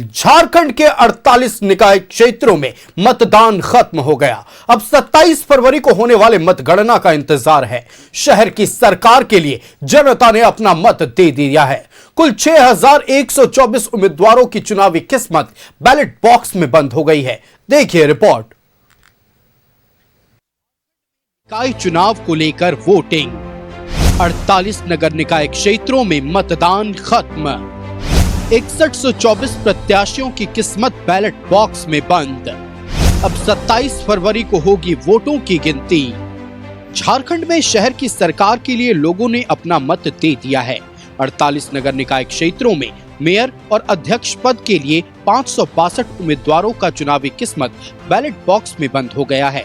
झारखंड के 48 निकाय क्षेत्रों में मतदान खत्म हो गया। अब 27 फरवरी को होने वाले मतगणना का इंतजार है। शहर की सरकार के लिए जनता ने अपना मत दे दिया है। कुल 6124 उम्मीदवारों की चुनावी किस्मत बैलेट बॉक्स में बंद हो गई है। देखिए रिपोर्ट। निकाय चुनाव को लेकर वोटिंग। 48 नगर निकाय क्षेत्रों में मतदान खत्म। 6124 प्रत्याशियों की किस्मत बैलेट बॉक्स में बंद। अब 27 फरवरी को होगी वोटों की गिनती। झारखंड में शहर की सरकार के लिए लोगों ने अपना मत दे दिया है। 48 नगर निकाय क्षेत्रों में मेयर और अध्यक्ष पद के लिए 562 उम्मीदवारों का चुनावी किस्मत बैलेट बॉक्स में बंद हो गया है।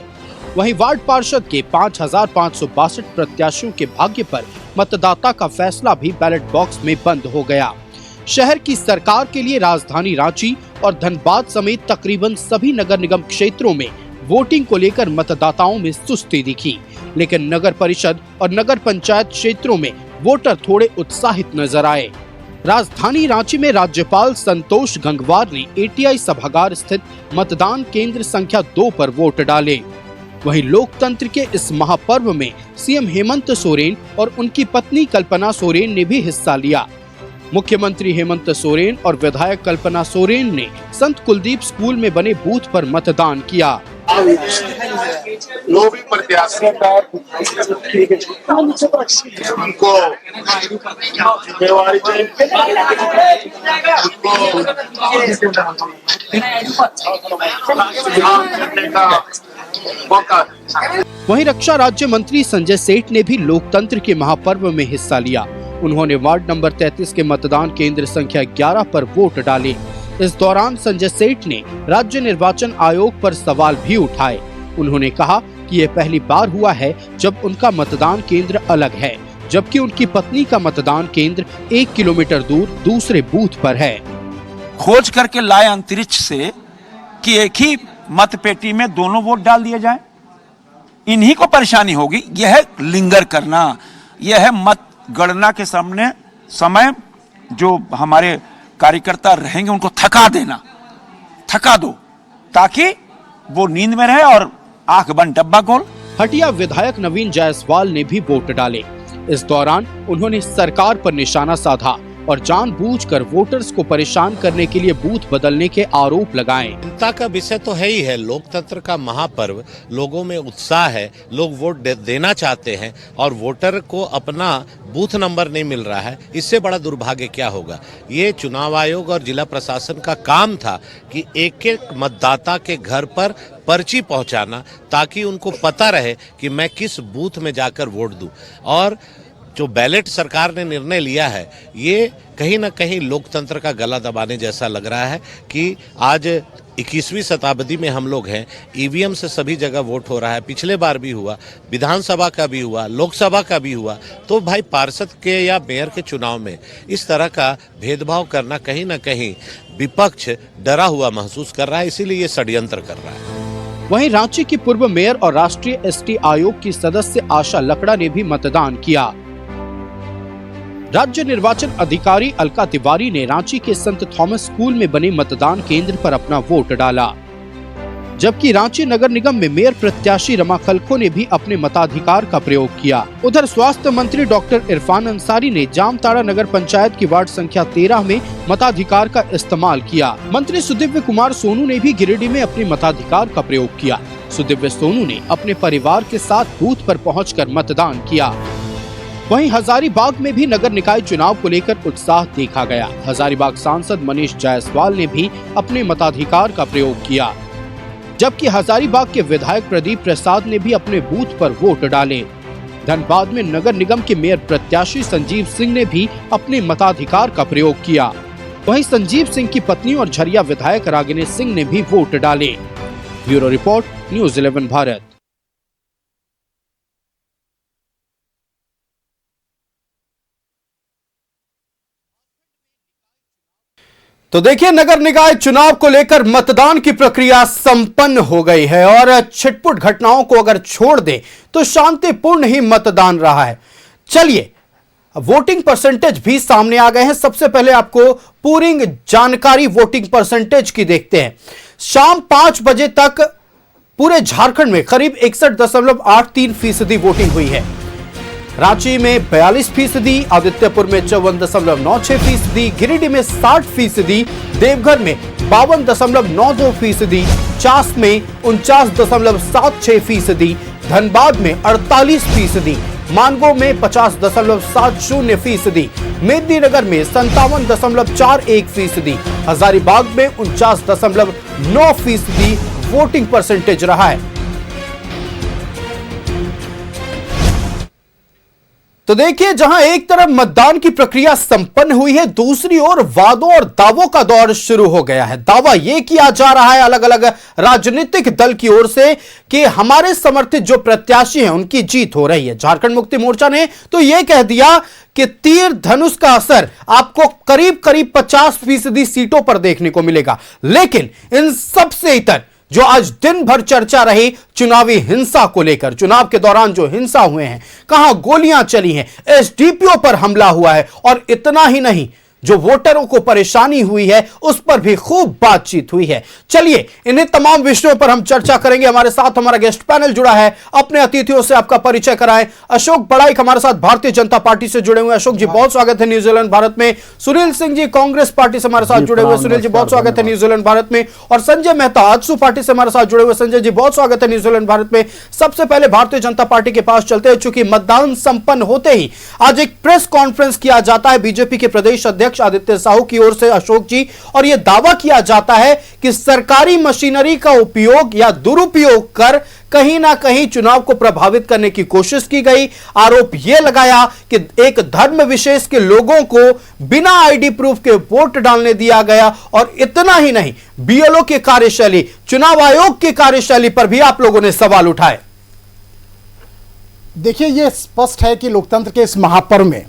वहीं वार्ड पार्षद के 5562 प्रत्याशियों के भाग्य पर मतदाता का फैसला भी बैलेट बॉक्स में बंद हो गया। शहर की सरकार के लिए राजधानी रांची और धनबाद समेत तकरीबन सभी नगर निगम क्षेत्रों में वोटिंग को लेकर मतदाताओं में सुस्ती दिखी, लेकिन नगर परिषद और नगर पंचायत क्षेत्रों में वोटर थोड़े उत्साहित नजर आए। राजधानी रांची में राज्यपाल संतोष गंगवार ने एटीआई सभागार स्थित मतदान केंद्र संख्या 2 पर वोट डाले। वहीं लोकतंत्र के इस महापर्व में सीएम हेमंत सोरेन और उनकी पत्नी कल्पना सोरेन ने भी हिस्सा लिया। मुख्यमंत्री हेमंत सोरेन और विधायक कल्पना सोरेन ने संत कुलदीप स्कूल में बने बूथ पर मतदान किया। जो भी प्रत्याशी का उनको जिम्मेवारी वहीं रक्षा राज्य मंत्री संजय सेठ ने भी लोकतंत्र के महापर्व में हिस्सा लिया। उन्होंने वार्ड नंबर 33 के मतदान केंद्र संख्या 11 पर वोट डाले। इस दौरान संजय सेठ ने राज्य निर्वाचन आयोग पर सवाल भी उठाए। उन्होंने कहा कि यह पहली बार हुआ है जब उनका मतदान केंद्र अलग है, जबकि उनकी पत्नी का मतदान केंद्र 1 किलोमीटर दूर दूसरे बूथ पर है। खोज करके लाए अंतरिक्ष से कि एक ही मत पेटी में दोनों वोट डाल दिए जाएं। इन्हीं को परेशानी होगी। यह है लिंगर करना, यह है मत गणना के सामने समय जो हमारे कार्यकर्ता रहेंगे उनको थका देना, थका दो ताकि वो नींद में रहे और आंख बंद डब्बा गोल। हटिया विधायक नवीन जायसवाल ने भी वोट डाले। इस दौरान उन्होंने सरकार पर निशाना साधा और जानबूझकर वोटर्स को परेशान करने के लिए बूथ बदलने के आरोप लगाए। चिंता का विषय तो है ही है। लोकतंत्र का महापर्व, लोगों में उत्साह है, लोग वोट देना चाहते हैं और वोटर को अपना बूथ नंबर नहीं मिल रहा है। इससे बड़ा दुर्भाग्य क्या होगा। ये चुनाव आयोग और जिला प्रशासन का काम था कि एक एक मतदाता के घर पर पर्ची पहुंचाना, ताकि उनको पता रहे कि मैं किस बूथ में जाकर वोट दूं। और जो बैलेट सरकार ने निर्णय लिया है, ये कहीं ना कहीं लोकतंत्र का गला दबाने जैसा लग रहा है कि आज 21वीं शताब्दी में हम लोग हैं। ईवीएम से सभी जगह वोट हो रहा है। पिछले बार भी हुआ, विधानसभा का भी हुआ, लोकसभा का भी हुआ। तो भाई पार्षद के या मेयर के चुनाव में इस तरह का भेदभाव करना कहीं ना कहीं विपक्ष डरा हुआ महसूस कर रहा है, इसीलिए ये षड्यंत्र कर रहा है। वहीं रांची की पूर्व मेयर और राष्ट्रीय एसटी आयोग की सदस्य आशा लकड़ा ने भी मतदान किया। राज्य निर्वाचन अधिकारी अलका तिवारी ने रांची के संत थॉमस स्कूल में बने मतदान केंद्र पर अपना वोट डाला, जबकि रांची नगर निगम में मेयर प्रत्याशी रमा खलखो ने भी अपने मताधिकार का प्रयोग किया। उधर स्वास्थ्य मंत्री डॉक्टर इरफान अंसारी ने जामताड़ा नगर पंचायत की वार्ड संख्या 13 में मताधिकार का इस्तेमाल किया। मंत्री सुदिव्य कुमार सोनू ने भी गिरिडीह में अपने मताधिकार का प्रयोग किया। सुदिव्य सोनू ने अपने परिवार के साथ बूथ पर पहुंचकर मतदान किया। वहीं हजारीबाग में भी नगर निकाय चुनाव को लेकर उत्साह देखा गया। हजारीबाग सांसद मनीष जायसवाल ने भी अपने मताधिकार का प्रयोग किया, जबकि हजारीबाग के विधायक प्रदीप प्रसाद ने भी अपने बूथ पर वोट डाले। धनबाद में नगर निगम के मेयर प्रत्याशी संजीव सिंह ने भी अपने मताधिकार का प्रयोग किया। वहीं संजीव सिंह की पत्नी और झरिया विधायक रागिनी सिंह ने भी वोट डाले। Bureau report, news 11 Bharat. तो देखिए, नगर निकाय चुनाव को लेकर मतदान की प्रक्रिया संपन्न हो गई है और छिटपुट घटनाओं को अगर छोड़ दें तो शांतिपूर्ण ही मतदान रहा है। चलिए वोटिंग परसेंटेज भी सामने आ गए हैं। सबसे पहले आपको पूरी जानकारी वोटिंग परसेंटेज की देखते हैं। शाम 5 बजे तक पूरे झारखंड में करीब 61.83% वोटिंग हुई है। रांची में 42%, आदित्यपुर में 54.96%, गिरिडीह में 60%, देवघर में 52.92%, चास में 49.76%, धनबाद में 48%, मानगो में 50.70%, मेदिनीनगर में 57.41%, हजारीबाग में 49.9% वोटिंग परसेंटेज रहा है। तो देखिए, जहां एक तरफ मतदान की प्रक्रिया संपन्न हुई है, दूसरी ओर वादों और दावों का दौर शुरू हो गया है। दावा यह किया जा रहा है अलग अलग राजनीतिक दल की ओर से कि हमारे समर्थित जो प्रत्याशी हैं उनकी जीत हो रही है। झारखंड मुक्ति मोर्चा ने तो यह कह दिया कि तीर धनुष का असर आपको करीब करीब 50% सीटों पर देखने को मिलेगा। लेकिन इन सबसे इतर जो आज दिन भर चर्चा रही चुनावी हिंसा को लेकर, चुनाव के दौरान जो हिंसा हुए हैं, कहां गोलियां चली हैं, एसडीपीओ पर हमला हुआ है, और इतना ही नहीं, जो वोटरों को परेशानी हुई है उस पर भी खूब बातचीत हुई है। चलिए, इन्हीं तमाम विषयों पर हम चर्चा करेंगे। हमारे साथ हमारा गेस्ट पैनल जुड़ा है। अपने अतिथियों से आपका परिचय कराएं। अशोक बड़ाइक हमारे साथ भारतीय जनता पार्टी से जुड़े हुए हैं। अशोक जी, बहुत स्वागत है न्यूजीलैंड भारत में। सुनील सिंह जी कांग्रेस पार्टी से हमारे साथ जुड़े हुए। सुनील जी, बहुत स्वागत है न्यूजीलैंड भारत में। और संजय मेहता आजसू पार्टी से हमारे साथ जुड़े हुए। संजय जी, बहुत स्वागत है न्यूजीलैंड भारत में। सबसे पहले भारतीय जनता पार्टी के पास चलते हैं। चूंकि मतदान संपन्न होते ही आज एक प्रेस कॉन्फ्रेंस किया जाता है बीजेपी के प्रदेश अध्यक्ष आदित्य साहू की ओर से, अशोक जी, और यह दावा किया जाता है कि सरकारी मशीनरी का उपयोग या दुरुपयोग कर कहीं ना कहीं चुनाव को प्रभावित करने की कोशिश की गई। आरोप यह लगाया कि एक धर्म विशेष के लोगों को बिना आईडी प्रूफ के वोट डालने दिया गया। और इतना ही नहीं, बीएलओ की कार्यशैली, चुनाव आयोग की कार्यशैली पर भी आप लोगों ने सवाल उठाए। देखिए, यह स्पष्ट है कि लोकतंत्र के इस महापर्व में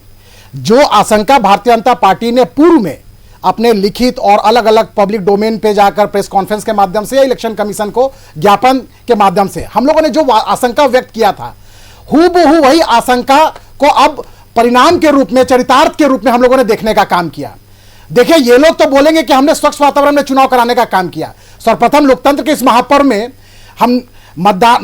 जो आशंका भारतीय जनता पार्टी ने पूर्व में अपने लिखित और अलग अलग पब्लिक डोमेन पे जाकर प्रेस कॉन्फ्रेंस के माध्यम से या इलेक्शन कमीशन को ज्ञापन के माध्यम से हम लोगों ने जो आशंका व्यक्त किया था, हूबहू वही आशंका को अब परिणाम के रूप में, चरितार्थ के रूप में हम लोगों ने देखने का काम किया। देखिए, ये लोग तो बोलेंगे कि हमने स्वच्छ वातावरण में चुनाव कराने का काम किया। सर्वप्रथम लोकतंत्र के इस महापर्व में हम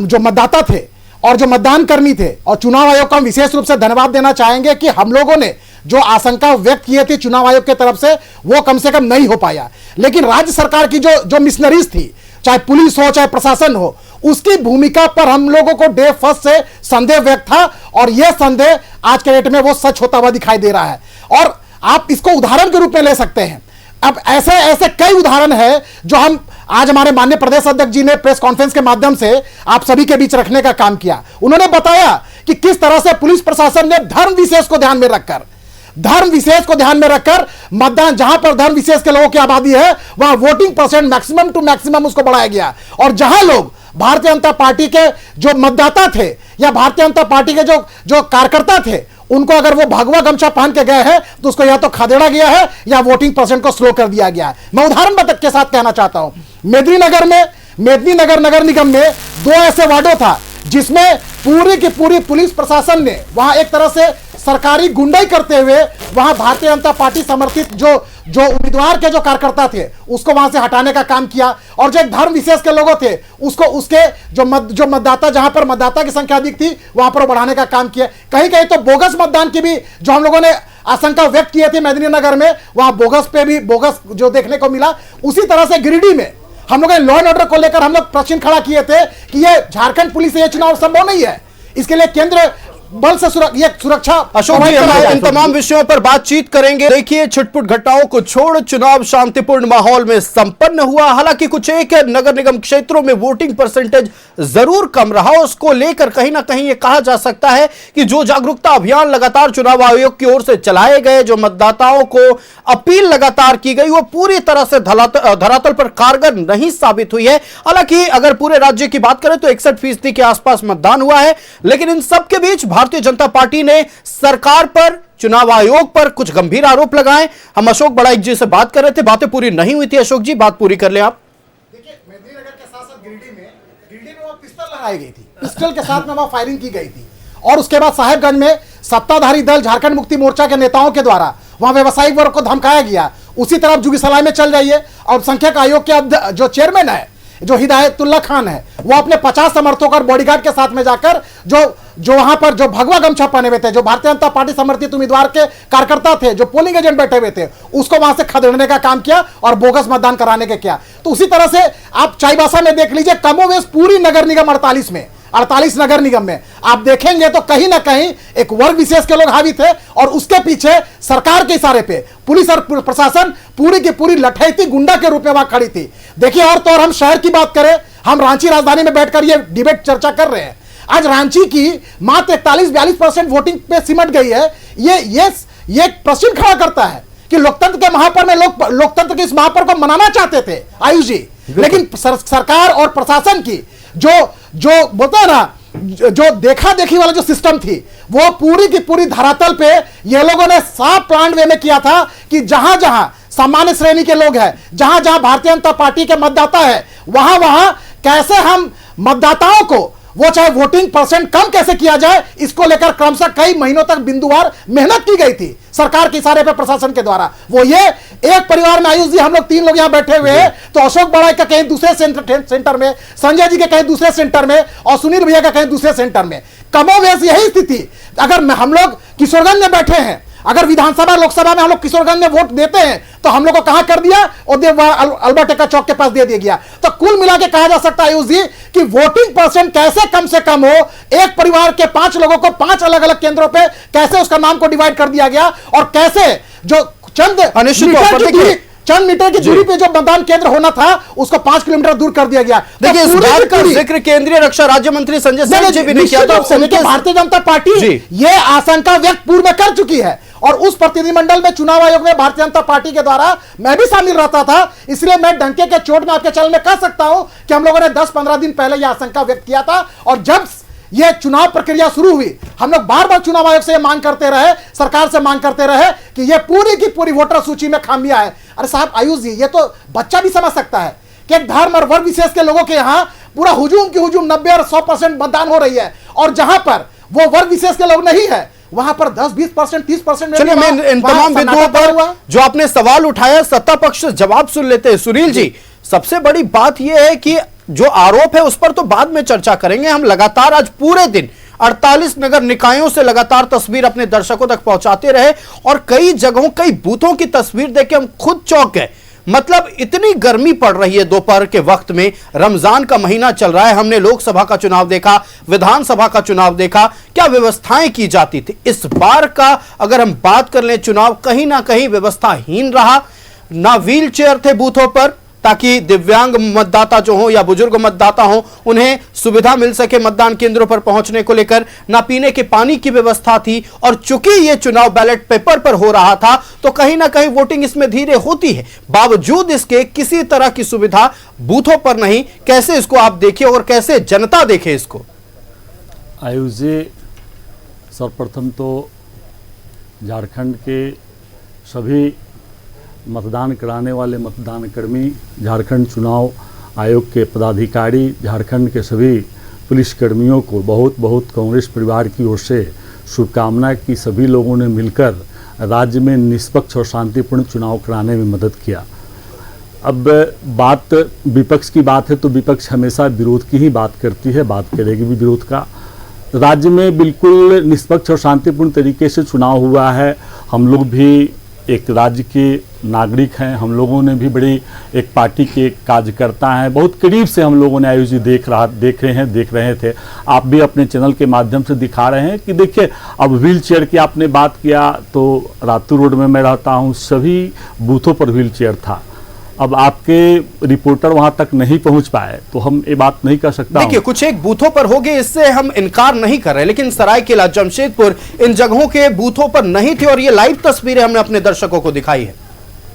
जो मतदाता थे और जो मतदान कर्मी थे और चुनाव आयोग का हम विशेष रूप से धन्यवाद देना चाहेंगे कि हम लोगों ने जो आशंका व्यक्त किए थे चुनाव आयोग की तरफ से, वो कम से कम नहीं हो पाया। लेकिन राज्य सरकार की जो मिशनरीज थी, चाहे पुलिस हो चाहे प्रशासन हो, उसकी भूमिका पर हम लोगों को डे फर्स्ट से संदेह व्यक्त था, और यह संदेह आज के डेट में वो सच होता हुआ दिखाई दे रहा है। और आप इसको उदाहरण के रूप में ले सकते हैं। अब ऐसे ऐसे कई उदाहरण है जो हम आज हमारे माननीय प्रदेश अध्यक्ष जी ने प्रेस कॉन्फ्रेंस के माध्यम से आप सभी के बीच रखने का काम किया। उन्होंने बताया कि किस तरह से पुलिस प्रशासन ने धर्म विशेष को ध्यान में रखकर मतदान, जहां पर धर्म विशेष के लोगों की आबादी है, वहां voting percent maximum to maximum उसको बढ़ाया गया। और जहां लोग भारतीय जनता पार्टी के जो मतदाता थे या भारतीय जनता पार्टी के जो कार्यकर्ता थे, उनको अगर वो भगवा गमछा पहन के गए हैं तो उसको या तो खदेड़ा गया है या वोटिंग परसेंट को स्लो कर दिया गया है। मैं उदाहरण के साथ कहना चाहता हूं, मेदिनीनगर नगर निगम में 2 ऐसे वार्डों था जिसमें पूरी की पूरी पुलिस प्रशासन ने वहां एक तरह से सरकारी गुंडाई करते हुए वहां भारतीय जनता पार्टी समर्थित जो उम्मीदवार के जो कार्यकर्ता थे उसको वहां से हटाने का काम किया। और जो एक धर्म विशेष के लोगों थे उसको उसके जो मतदाता, जहां पर मतदाता की संख्या अधिक थी वहां पर बढ़ाने का काम किया। कहीं कहीं तो बोगस मतदान की भी जो हम लोगों ने आशंका व्यक्त की थी मेदिनीनगर में, वहां बोगस जो देखने को मिला। उसी तरह से गिरिडीह में हम लोगों ने लॉ एंड ऑर्डर को लेकर हम लोग प्रश्न खड़ा किए थे कि ये झारखंड पुलिस से ये चुनाव संभव नहीं है, इसके लिए केंद्र बल से सुरक्षा। अशोक जी, हम इन तमाम विषयों पर बातचीत करेंगे। देखिए, छिटपुट घटनाओं को छोड़ चुनाव शांतिपूर्ण माहौल में संपन्न हुआ। हालांकि कुछ एक नगर निगम क्षेत्रों में वोटिंग परसेंटेज जरूर कम रहा। उसको लेकर कहीं ना कहीं यह कहा जा सकता है कि जो जागरूकता अभियान लगातार चुनाव आयोग की ओर से चलाए गए, जो मतदाताओं को अपील लगातार की गई, वो पूरी तरह से धरातल पर कारगर नहीं साबित हुई है। हालांकि अगर पूरे राज्य की बात करें तो 61% के आसपास मतदान हुआ है। लेकिन इन सबके बीच भारतीय जनता पार्टी ने सरकार पर, चुनाव आयोग पर कुछ गंभीर आरोप लगाए। हम अशोक बड़ाइक जी से बात कर रहे थे, बातें पूरी नहीं हुई थी। अशोक जी, बात पूरी कर लें आप। देखिए, मेदिनीनगर के साथ साथ गिरिडीह में वो पिस्टल लगाई गई थी, पिस्टल के साथ में वहां फायरिंग की गई थी। और उसके बाद साहेबगंज में सत्ताधारी दल झारखंड मुक्ति मोर्चा के नेताओं के द्वारा वहां व्यवसायिक वर्ग को धमकाया गया, उसी तरफ जुगीसलाई में चल जाइए। और संख्यक आयोग के जो चेयरमैन है, जो हिदायतुल्ला खान है, वो अपने 50 समर्थकों और बॉडीगार्ड के साथ में जाकर जो वहां पर जो भगवा गमछा पहने हुए थे, जो भारतीय जनता पार्टी समर्थित उम्मीदवार के कार्यकर्ता थे, जो पोलिंग एजेंट बैठे हुए थे, उसको वहां से खदेड़ने का काम किया और बोगस मतदान कराने का किया। तो उसी तरह से आप चाईबासा में देख लीजिए, कमोवेश पूरी नगर निगम 48 नगर निगम में आप देखेंगे तो कहीं ना कहीं एक वर्ग विशेष के लोग हावी थे और उसके पीछे सरकार के इशारे पे पुलिस और प्रशासन पूरी की पूरी लठैती गुंडा के रूप में वहां खड़ी थी। देखिए, और तो और हम शहर की बात करें, हम रांची राजधानी में बैठकर ये डिबेट चर्चा कर रहे हैं। आज रांची की मात्र 41-42% वोटिंग पे सिमट गई है। ये प्रश्न खड़ा करता है कि लोकतंत्र के महापर्व में लोग लोकतंत्र के इस महापर्व को मनाना चाहते थे आयुष जी, लेकिन सरकार और प्रशासन की जो बोलते हैं ना, जो देखा देखी वाला जो सिस्टम थी, वो पूरी की पूरी धरातल पे ये लोगों ने साफ प्लान वे में किया था कि जहां जहां सामान्य श्रेणी के लोग हैं, जहां जहां भारतीय जनता पार्टी के मतदाता है, वहां वहां कैसे हम मतदाताओं को वो चाहे वोटिंग परसेंट कम कैसे किया जाए, इसको लेकर क्रमशः कई महीनों तक बिंदुवार मेहनत की गई थी सरकार के इशारे पे प्रशासन के द्वारा। वो ये एक परिवार में आयुष जी, हम लोग 3 लोग यहां बैठे हुए हैं, तो अशोक बड़ाई का कहीं दूसरे सेंटर में, संजय जी के कहीं दूसरे सेंटर में और सुनील भैया का कहीं दूसरे सेंटर में। कमोवेश यही स्थिति। अगर हम लोग किशोरगंज में बैठे हैं, अगर विधानसभा लोकसभा में हम लोग किशोरगंज में वोट देते हैं तो हम लोग को कहां कर दिया, और अल्बर्ट एक्का चौक के पास दे दिया गया। तो कुल मिला के कहा जा सकता है आयुष जी कि वोटिंग परसेंट कैसे कम से कम हो, एक परिवार के 5 लोगों को 5 अलग अलग केंद्रों पे कैसे उसका नाम को डिवाइड कर दिया गया, और कैसे जो चंद मीटर की दूरी पे जो मतदान केंद्र होना था उसको 5 किलोमीटर दूर कर दिया गया। देखिए, इस बात का जिक्र केंद्रीय रक्षा राज्य मंत्री संजय सिंह जी भी ने किया था। भारतीय जनता पार्टी ये आशंका व्यक्त पूर्व में कर चुकी है, और उस प्रतिनिधिमंडल में चुनाव आयोग में भारतीय जनता पार्टी के द्वारा मैं भी शामिल रहता था। इसलिए मैं डंके के चोट में आपके चैनल में कह सकता हूं कि हम लोगों ने 10-15 दिन पहले यह आशंका व्यक्त किया था, और जब यह चुनाव प्रक्रिया शुरू हुई, हम लोग बार-बार चुनाव आयोग से मांग करते रहे, सरकार से मांग करते रहे कि यह पूरी की पूरी वोटर सूची में खामियां है। अरे साहब आयुष जी, ये तो बच्चा भी समझ सकता है कि एक धर्म और वर्ग विशेष के लोगों के यहां पूरा हुजूम की हुजूम 90 और 100% मतदान हो रही है, और जहां पर वो वर्ग विशेष के लोग नहीं है वहां पर 10-20%, 30%। चलिए, मैं इन तमाम बिंदुओं पर जो आपने सवाल उठाया सत्ता पक्ष जवाब सुन लेते हैं। सुनील जी, सबसे बड़ी बात यह है कि जो आरोप है उस पर तो बाद में चर्चा करेंगे। हम लगातार आज पूरे दिन 48 नगर निकायों से लगातार तस्वीर अपने दर्शकों तक पहुंचाते रहे, और कई जगहों कई बूथों की तस्वीर देख के हम खुद चौंक गए। मतलब इतनी गर्मी पड़ रही है दोपहर के वक्त में, रमजान का महीना चल रहा है, हमने लोकसभा का चुनाव देखा, विधानसभा का चुनाव देखा, क्या व्यवस्थाएं की जाती थी। इस बार का अगर हम बात कर लें, चुनाव कहीं ना कहीं व्यवस्थाहीन रहा। ना व्हील चेयर थे बूथों पर ताकि दिव्यांग मतदाता जो हो या बुजुर्ग मतदाता हो उन्हें सुविधा मिल सके मतदान केंद्रों पर पहुंचने को लेकर, ना पीने के पानी की व्यवस्था थी, और चूंकि यह चुनाव बैलेट पेपर पर हो रहा था तो कहीं ना कहीं वोटिंग इसमें धीरे होती है। बावजूद इसके किसी तरह की सुविधा बूथों पर नहीं। कैसे इसको आप देखिए और कैसे जनता देखे इसको? आयुष जी, सर्वप्रथम तो झारखंड के सभी मतदान कराने वाले मतदान कर्मी, झारखंड चुनाव आयोग के पदाधिकारी, झारखंड के सभी पुलिसकर्मियों को बहुत बहुत कांग्रेस परिवार की ओर से शुभकामना कि सभी लोगों ने मिलकर राज्य में निष्पक्ष और शांतिपूर्ण चुनाव कराने में मदद किया। अब बात विपक्ष की बात है तो विपक्ष हमेशा विरोध की ही बात करती है, बात करेगी भी विरोध का। राज्य में बिल्कुल निष्पक्ष और शांतिपूर्ण तरीके से चुनाव हुआ है। हम लोग भी एक राज्य के नागरिक हैं, हम लोगों ने भी बड़ी एक पार्टी के कार्यकर्ता हैं, बहुत करीब से हम लोगों ने आयोजित देख रहे थे। आप भी अपने चैनल के माध्यम से दिखा रहे हैं कि देखिए, अब व्हील चेयर की आपने बात किया तो रातू रोड में मैं रहता हूं, सभी बूथों पर व्हील चेयर था। अब आपके रिपोर्टर वहां तक नहीं पहुंच पाए तो हम ये बात नहीं कर सकता। देखिए, कुछ एक बूथों पर हो गए, इससे हम इनकार नहीं कर रहे, लेकिन सरायकेला, जमशेदपुर इन जगहों के बूथों पर नहीं थे, और ये लाइव तस्वीरें हमने अपने दर्शकों को दिखाई है।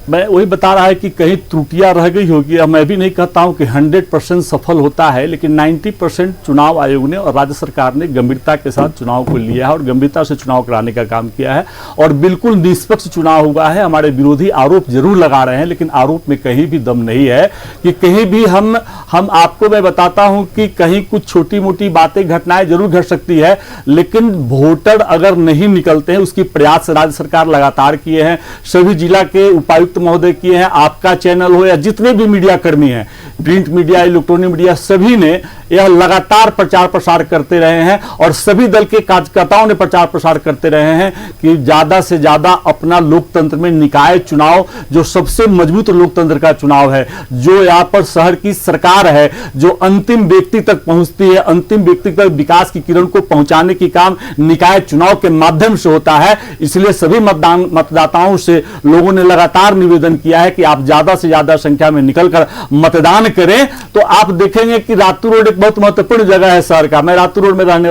मैं वही बता रहा है कि कहीं त्रुटियां रह गई होगी। अब मैं भी नहीं कहता हूं कि 100% सफल होता है, लेकिन 90% चुनाव आयोग ने और राज्य सरकार ने गंभीरता के साथ चुनाव को लिया है और गंभीरता से चुनाव कराने का काम किया है और बिल्कुल निष्पक्ष चुनाव हुआ है। हमारे विरोधी आरोप जरूर लगा रहे हैं, लेकिन आरोप में कहीं भी दम नहीं है कि कहीं भी हम आपको मैं बताता हूं कि कहीं कुछ छोटी मोटी बातें घटनाएं जरूर घट सकती है, लेकिन वोटर अगर नहीं निकलते हैं उसकी प्रयास राज्य सरकार लगातार किए हैं। सभी जिला के उपायुक्त महोदय किए हैं, आपका चैनल हो या जितने भी मीडिया कर्मी हैं, प्रिंट मीडिया, इलेक्ट्रॉनिक मीडिया, सभी ने यह लगातार प्रचार प्रसार करते रहे हैं और सभी दल के कार्यकर्ताओं ने प्रचार प्रसार करते रहे हैं कि ज्यादा से ज्यादा अपना लोकतंत्र में निकाय चुनाव, जो सबसे मजबूत लोकतंत्र का चुनाव है, जो यहां पर शहर की सरकार है, जो अंतिम व्यक्ति तक पहुंचती है, अंतिम व्यक्ति तक विकास की किरण को पहुंचाने की काम निकाय चुनाव के माध्यम से होता है। इसलिए सभी मतदाताओं से लोगों ने लगातार निवेदन किया है कि आप ज्यादा से ज्यादा संख्या में निकलकर मतदान करें। तो आप देखेंगे कि रातू रोड एक बहुत महत्वपूर्ण जगह है शहर का। मैं रातू रोड में रहने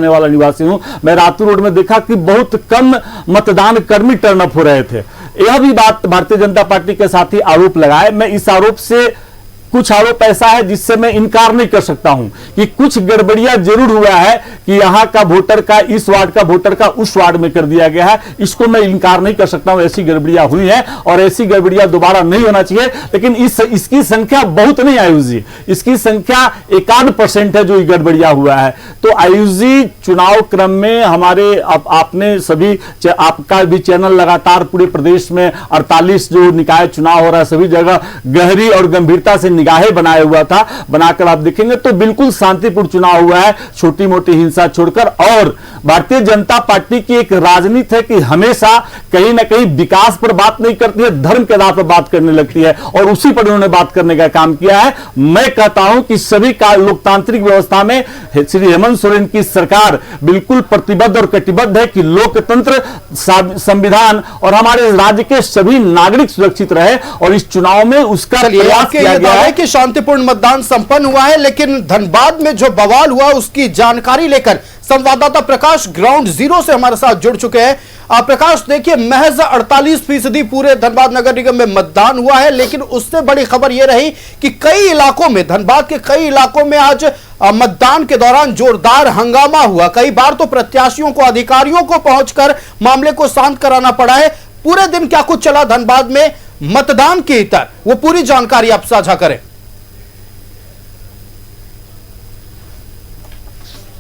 वाला निवासी हूं। मैं रातू रोड में देखा कि बहुत कम मतदान कर्मी टर्नअप हो रहे थे। यह भी बात भारतीय जनता पार्टी के साथी आरोप लगाए। मैं इस आरोप से, कुछ आरोप ऐसा है जिससे मैं इनकार नहीं कर सकता हूं कि कुछ गड़बड़ियां जरूर हुआ है कि यहां का वोटर का इस वार्ड का वोटर का उस वार्ड में कर दिया गया है। इसको मैं इनकार नहीं कर सकता हूं, ऐसी गड़बड़ियां हुई हैं और ऐसी गड़बड़ियां दोबारा नहीं होना चाहिए। लेकिन इसकी संख्या बहुत नहीं आयुषी, इसकी संख्या 1% है जो गड़बड़ियां हुआ है। तो आयुषी चुनाव क्रम में हमारे आपने सभी, आपका भी चैनल लगातार पूरे प्रदेश में 48 जो निकाय चुनाव हो रहा है सभी जगह गहरी और गंभीरता से निगाहें बनाए हुआ था। बनाकर आप देखेंगे तो बिल्कुल शांतिपूर्ण चुनाव हुआ है, छोटी मोटी हिंसा छोड़कर। और भारतीय जनता पार्टी की एक राजनीति है कि हमेशा कहीं ना कहीं विकास पर बात नहीं करती है, धर्म के आधार पर बात करने लगती है और उसी पर उन्होंने बात करने का काम किया है। मैं कहता हूं कि सभी का लोकतांत्रिक व्यवस्था में श्री हेमंत सोरेन की सरकार बिल्कुल प्रतिबद्ध और कटिबद्ध है कि लोकतंत्र, संविधान और हमारे राज्य के सभी नागरिक सुरक्षित रहे और इस चुनाव में उसका प्रयास किया गया है कि शांतिपूर्ण मतदान संपन्न हुआ है। लेकिन धनबाद में जो बवाल हुआ उसकी जानकारी लेकर संवाददाता प्रकाश ग्राउंड जीरो से हमारे साथ जुड़ चुके हैं। प्रकाश, देखिए, महज 48% पूरे धनबाद नगर निगम में मतदान हुआ है, लेकिन उससे बड़ी खबर यह रही कि कई इलाकों में, धनबाद के कई इलाकों में आज मतदान के दौरान जोरदार हंगामा हुआ। कई बार तो प्रत्याशियों को, अधिकारियों को पहुंचकर मामले को शांत कराना पड़ा है। पूरे दिन क्या कुछ चला धनबाद में मतदान के इतर, वो पूरी जानकारी आप साझा करें।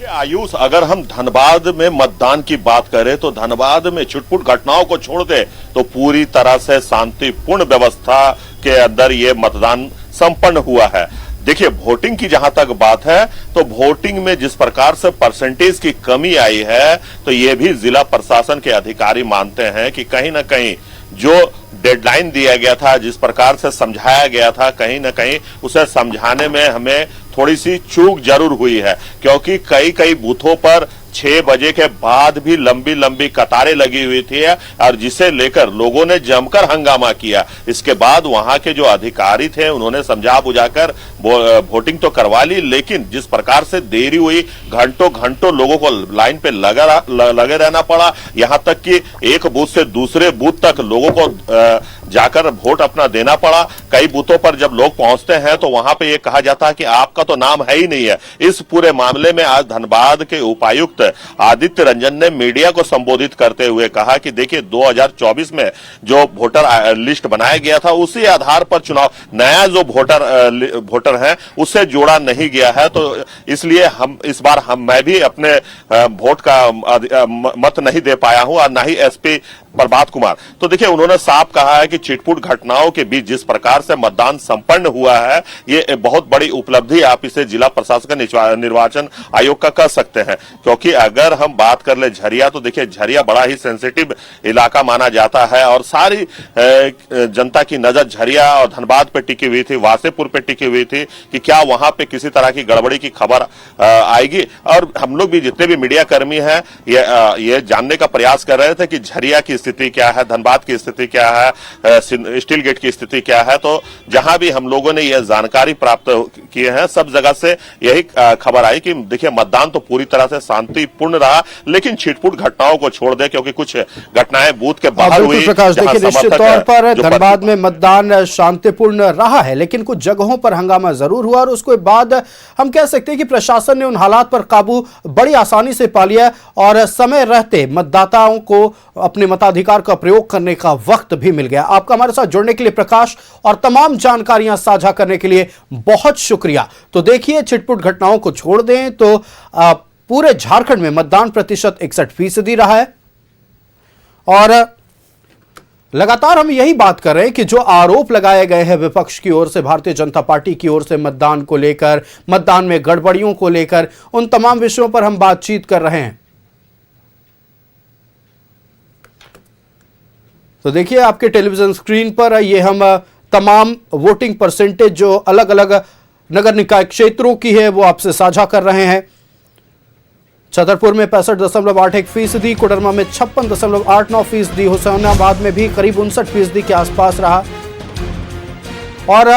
आयुष, अगर हम धनबाद में मतदान की बात करें तो धनबाद में छुटपुट घटनाओं को छोड़ दे तो पूरी तरह से शांतिपूर्ण व्यवस्था के अंदर ये मतदान संपन्न हुआ है। देखिए, वोटिंग की जहां तक बात है तो वोटिंग में जिस प्रकार से परसेंटेज की कमी आई है तो ये भी जिला प्रशासन के अधिकारी मानते हैं कि कहीं ना कहीं जो डेडलाइन दिया गया था, जिस प्रकार से समझाया गया था, कहीं ना कहीं उसे समझाने में हमें थोड़ी सी चूक जरूर हुई है। क्योंकि कई बूथों पर 6 बजे के बाद भी लंबी लंबी कतारें लगी हुई थी और जिसे लेकर लोगों ने जमकर हंगामा किया। इसके बाद वहां के जो अधिकारी थे उन्होंने समझा बुझाकर वोटिंग तो करवा ली, लेकिन जिस प्रकार से देरी हुई, घंटों लोगों को लाइन पे लगे रहना पड़ा। यहां तक कि एक बूथ से दूसरे बूथ तक लोगों को जाकर वोट अपना देना पड़ा। कई बूथों पर जब लोग पहुंचते हैं तो वहां पे ये कहा जाता है कि आपका तो नाम है ही नहीं है। इस पूरे मामले में आज धनबाद के उपायुक्त आदित्य रंजन ने मीडिया को संबोधित करते हुए कहा कि देखिए, 2024 में जो वोटर लिस्ट बनाया गया था उसी आधार पर चुनाव, नया जो वोटर है उससे जोड़ा नहीं गया है। तो इसलिए हम इस बार मैं भी अपने वोट का मत नहीं दे पाया हूं और ना ही एसपी प्रभात कुमार। तो देखिए, उन्होंने साफ कहा है कि चिटपुट घटनाओं के बीच जिस प्रकार से मतदान संपन्न हुआ है ये बहुत बड़ी उपलब्धि आप इसे जिला प्रशासन निर्वाचन आयोग का कह सकते हैं। क्योंकि अगर हम बात कर ले झरिया, तो देखिए झरिया बड़ा ही सेंसिटिव इलाका माना जाता है और सारी जनता की नजर झरिया और धनबाद पे टिकी हुई थी, वासेपुर पे टिकी हुई थी कि क्या वहां पे किसी तरह की गड़बड़ी की खबर आएगी। और हम लोग भी जितने भी मीडिया कर्मी हैं ये जानने का प्रयास कर रहे थे कि झरिया की स्थिति क्या है, धनबाद की स्थिति क्या है, स्टील गेट की स्थिति क्या है। तो जहां भी हम लोगों ने यह जानकारी प्राप्त किए हैं, सब जगह से यही खबर आई कि देखिए मतदान तो पूरी तरह से शांतिपूर्ण रहा, लेकिन छिटपुट घटनाओं को छोड़ दे, क्योंकि कुछ घटनाएं बूथ के बाहर हुई। प्रकाश, देखिए निश्चित तौर पर धनबाद में मतदान शांतिपूर्ण रहा है, लेकिन कुछ जगहों पर हंगामा जरूर हुआ और उसके बाद हम कह सकते हैं कि प्रशासन ने उन हालात पर काबू बड़ी आसानी से पा लिया और समय रहते मतदाताओं को अपने मताधिकार का प्रयोग करने का वक्त भी मिल गया। आपका हमारे साथ जुड़ने के लिए प्रकाश और तमाम जानकारियां साझा करने के लिए बहुत शुक्रिया। तो देखिए, छिटपुट घटनाओं को छोड़ दें तो पूरे झारखंड में मतदान प्रतिशत 61% रहा है और लगातार हम यही बात कर रहे हैं कि जो आरोप लगाए गए हैं विपक्ष की ओर से, भारतीय जनता पार्टी की ओर से मतदान को लेकर, मतदान में गड़बड़ियों को लेकर, उन तमाम विषयों पर हम बातचीत कर रहे हैं। तो देखिए आपके टेलीविजन स्क्रीन पर ये हम तमाम वोटिंग परसेंटेज जो अलग अलग नगर निकाय क्षेत्रों की है वो आपसे साझा कर रहे हैं। छतरपुर में 65.81%, कोडरमा में 56.89%, होशंगाबाद में भी करीब 59% के आसपास रहा। और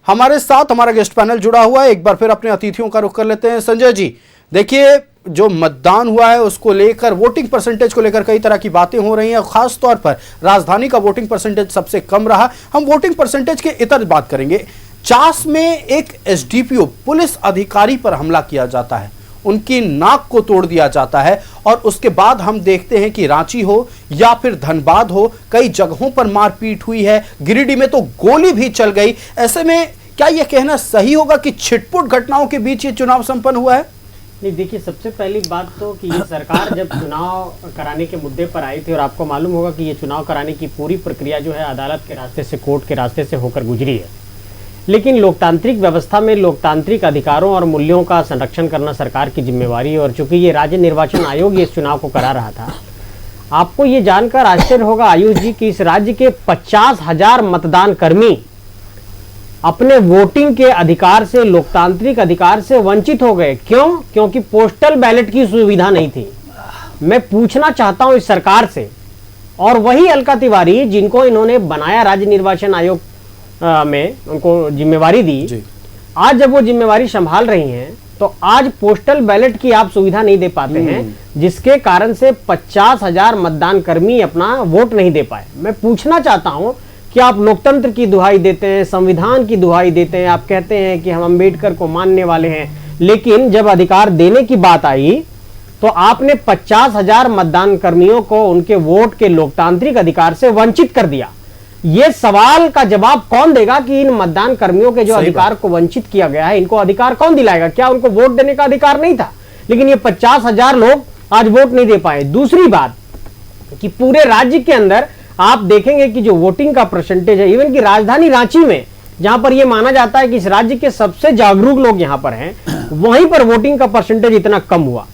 हमारे साथ हमारा गेस्ट पैनल जुड़ा हुआ है, एक बार फिर अपने अतिथियों का रुख कर लेते हैं। संजय जी, देखिए जो मतदान हुआ है उसको लेकर, वोटिंग परसेंटेज को लेकर कई तरह की बातें हो रही हैं, खास तौर पर राजधानी का वोटिंग परसेंटेज सबसे कम रहा। हम वोटिंग परसेंटेज के इतर बात करेंगे। चास में एक एसडीपीओ पुलिस अधिकारी पर हमला किया जाता है, उनकी नाक को तोड़ दिया जाता है और उसके बाद हम देखते हैं कि रांची हो या फिर धनबाद हो, कई जगहों पर मारपीट हुई है, गिरिडीह में तो गोली भी चल गई। ऐसे में क्या यह कहना सही होगा कि छिटपुट घटनाओं के बीच ये चुनाव संपन्न हुआ है? नहीं, देखिए सबसे पहली बात तो कि ये सरकार जब चुनाव कराने के मुद्दे पर आई थी, और आपको मालूम होगा कि ये चुनाव कराने की पूरी प्रक्रिया जो है अदालत के रास्ते से, कोर्ट के रास्ते से होकर गुजरी है, लेकिन लोकतांत्रिक व्यवस्था में लोकतांत्रिक अधिकारों और मूल्यों का संरक्षण करना सरकार की जिम्मेवारी है। और चूंकि ये राज्य निर्वाचन आयोग इस चुनाव को करा रहा था, आपको ये जानकर आश्चर्य होगा आयुष जी कि इस राज्य के 50,000 मतदान कर्मी अपने वोटिंग के अधिकार से, लोकतांत्रिक अधिकार से वंचित हो गए। क्यों? क्योंकि पोस्टल बैलेट की सुविधा नहीं थी। मैं पूछना चाहता हूं इस सरकार से, और वही अलका तिवारी जिनको इन्होंने बनाया राज्य निर्वाचन आयोग में, उनको जिम्मेवारी दी, आज जब वो जिम्मेवारी संभाल रही हैं तो आज पोस्टल बैलेट की आप सुविधा नहीं दे पाते हैं, जिसके कारण से 50,000 मतदान कर्मी अपना वोट नहीं दे पाए। मैं पूछना चाहता हूं कि आप लोकतंत्र की दुहाई देते हैं, संविधान की दुहाई देते हैं, आप कहते हैं कि हम अंबेडकर को मानने वाले हैं, लेकिन जब अधिकार देने की बात आई तो आपने 50,000 मतदान कर्मियों को उनके वोट के लोकतांत्रिक अधिकार से वंचित कर दिया। ये सवाल का जवाब कौन देगा कि इन मतदान कर्मियों के जो अधिकार को वंचित किया गया है, इनको अधिकार कौन दिलाएगा? क्या उनको वोट देने का अधिकार नहीं था? लेकिन ये 50,000 लोग आज वोट नहीं दे पाए। दूसरी बात कि पूरे राज्य के अंदर आप देखेंगे कि जो वोटिंग का परसेंटेज है, इवन कि राजधानी रांची में, जहां पर यह माना जाता है कि इस राज्य के सबसे जागरूक लोग यहां पर हैं, वहीं पर वोटिंग का परसेंटेज इतना कम हुआ।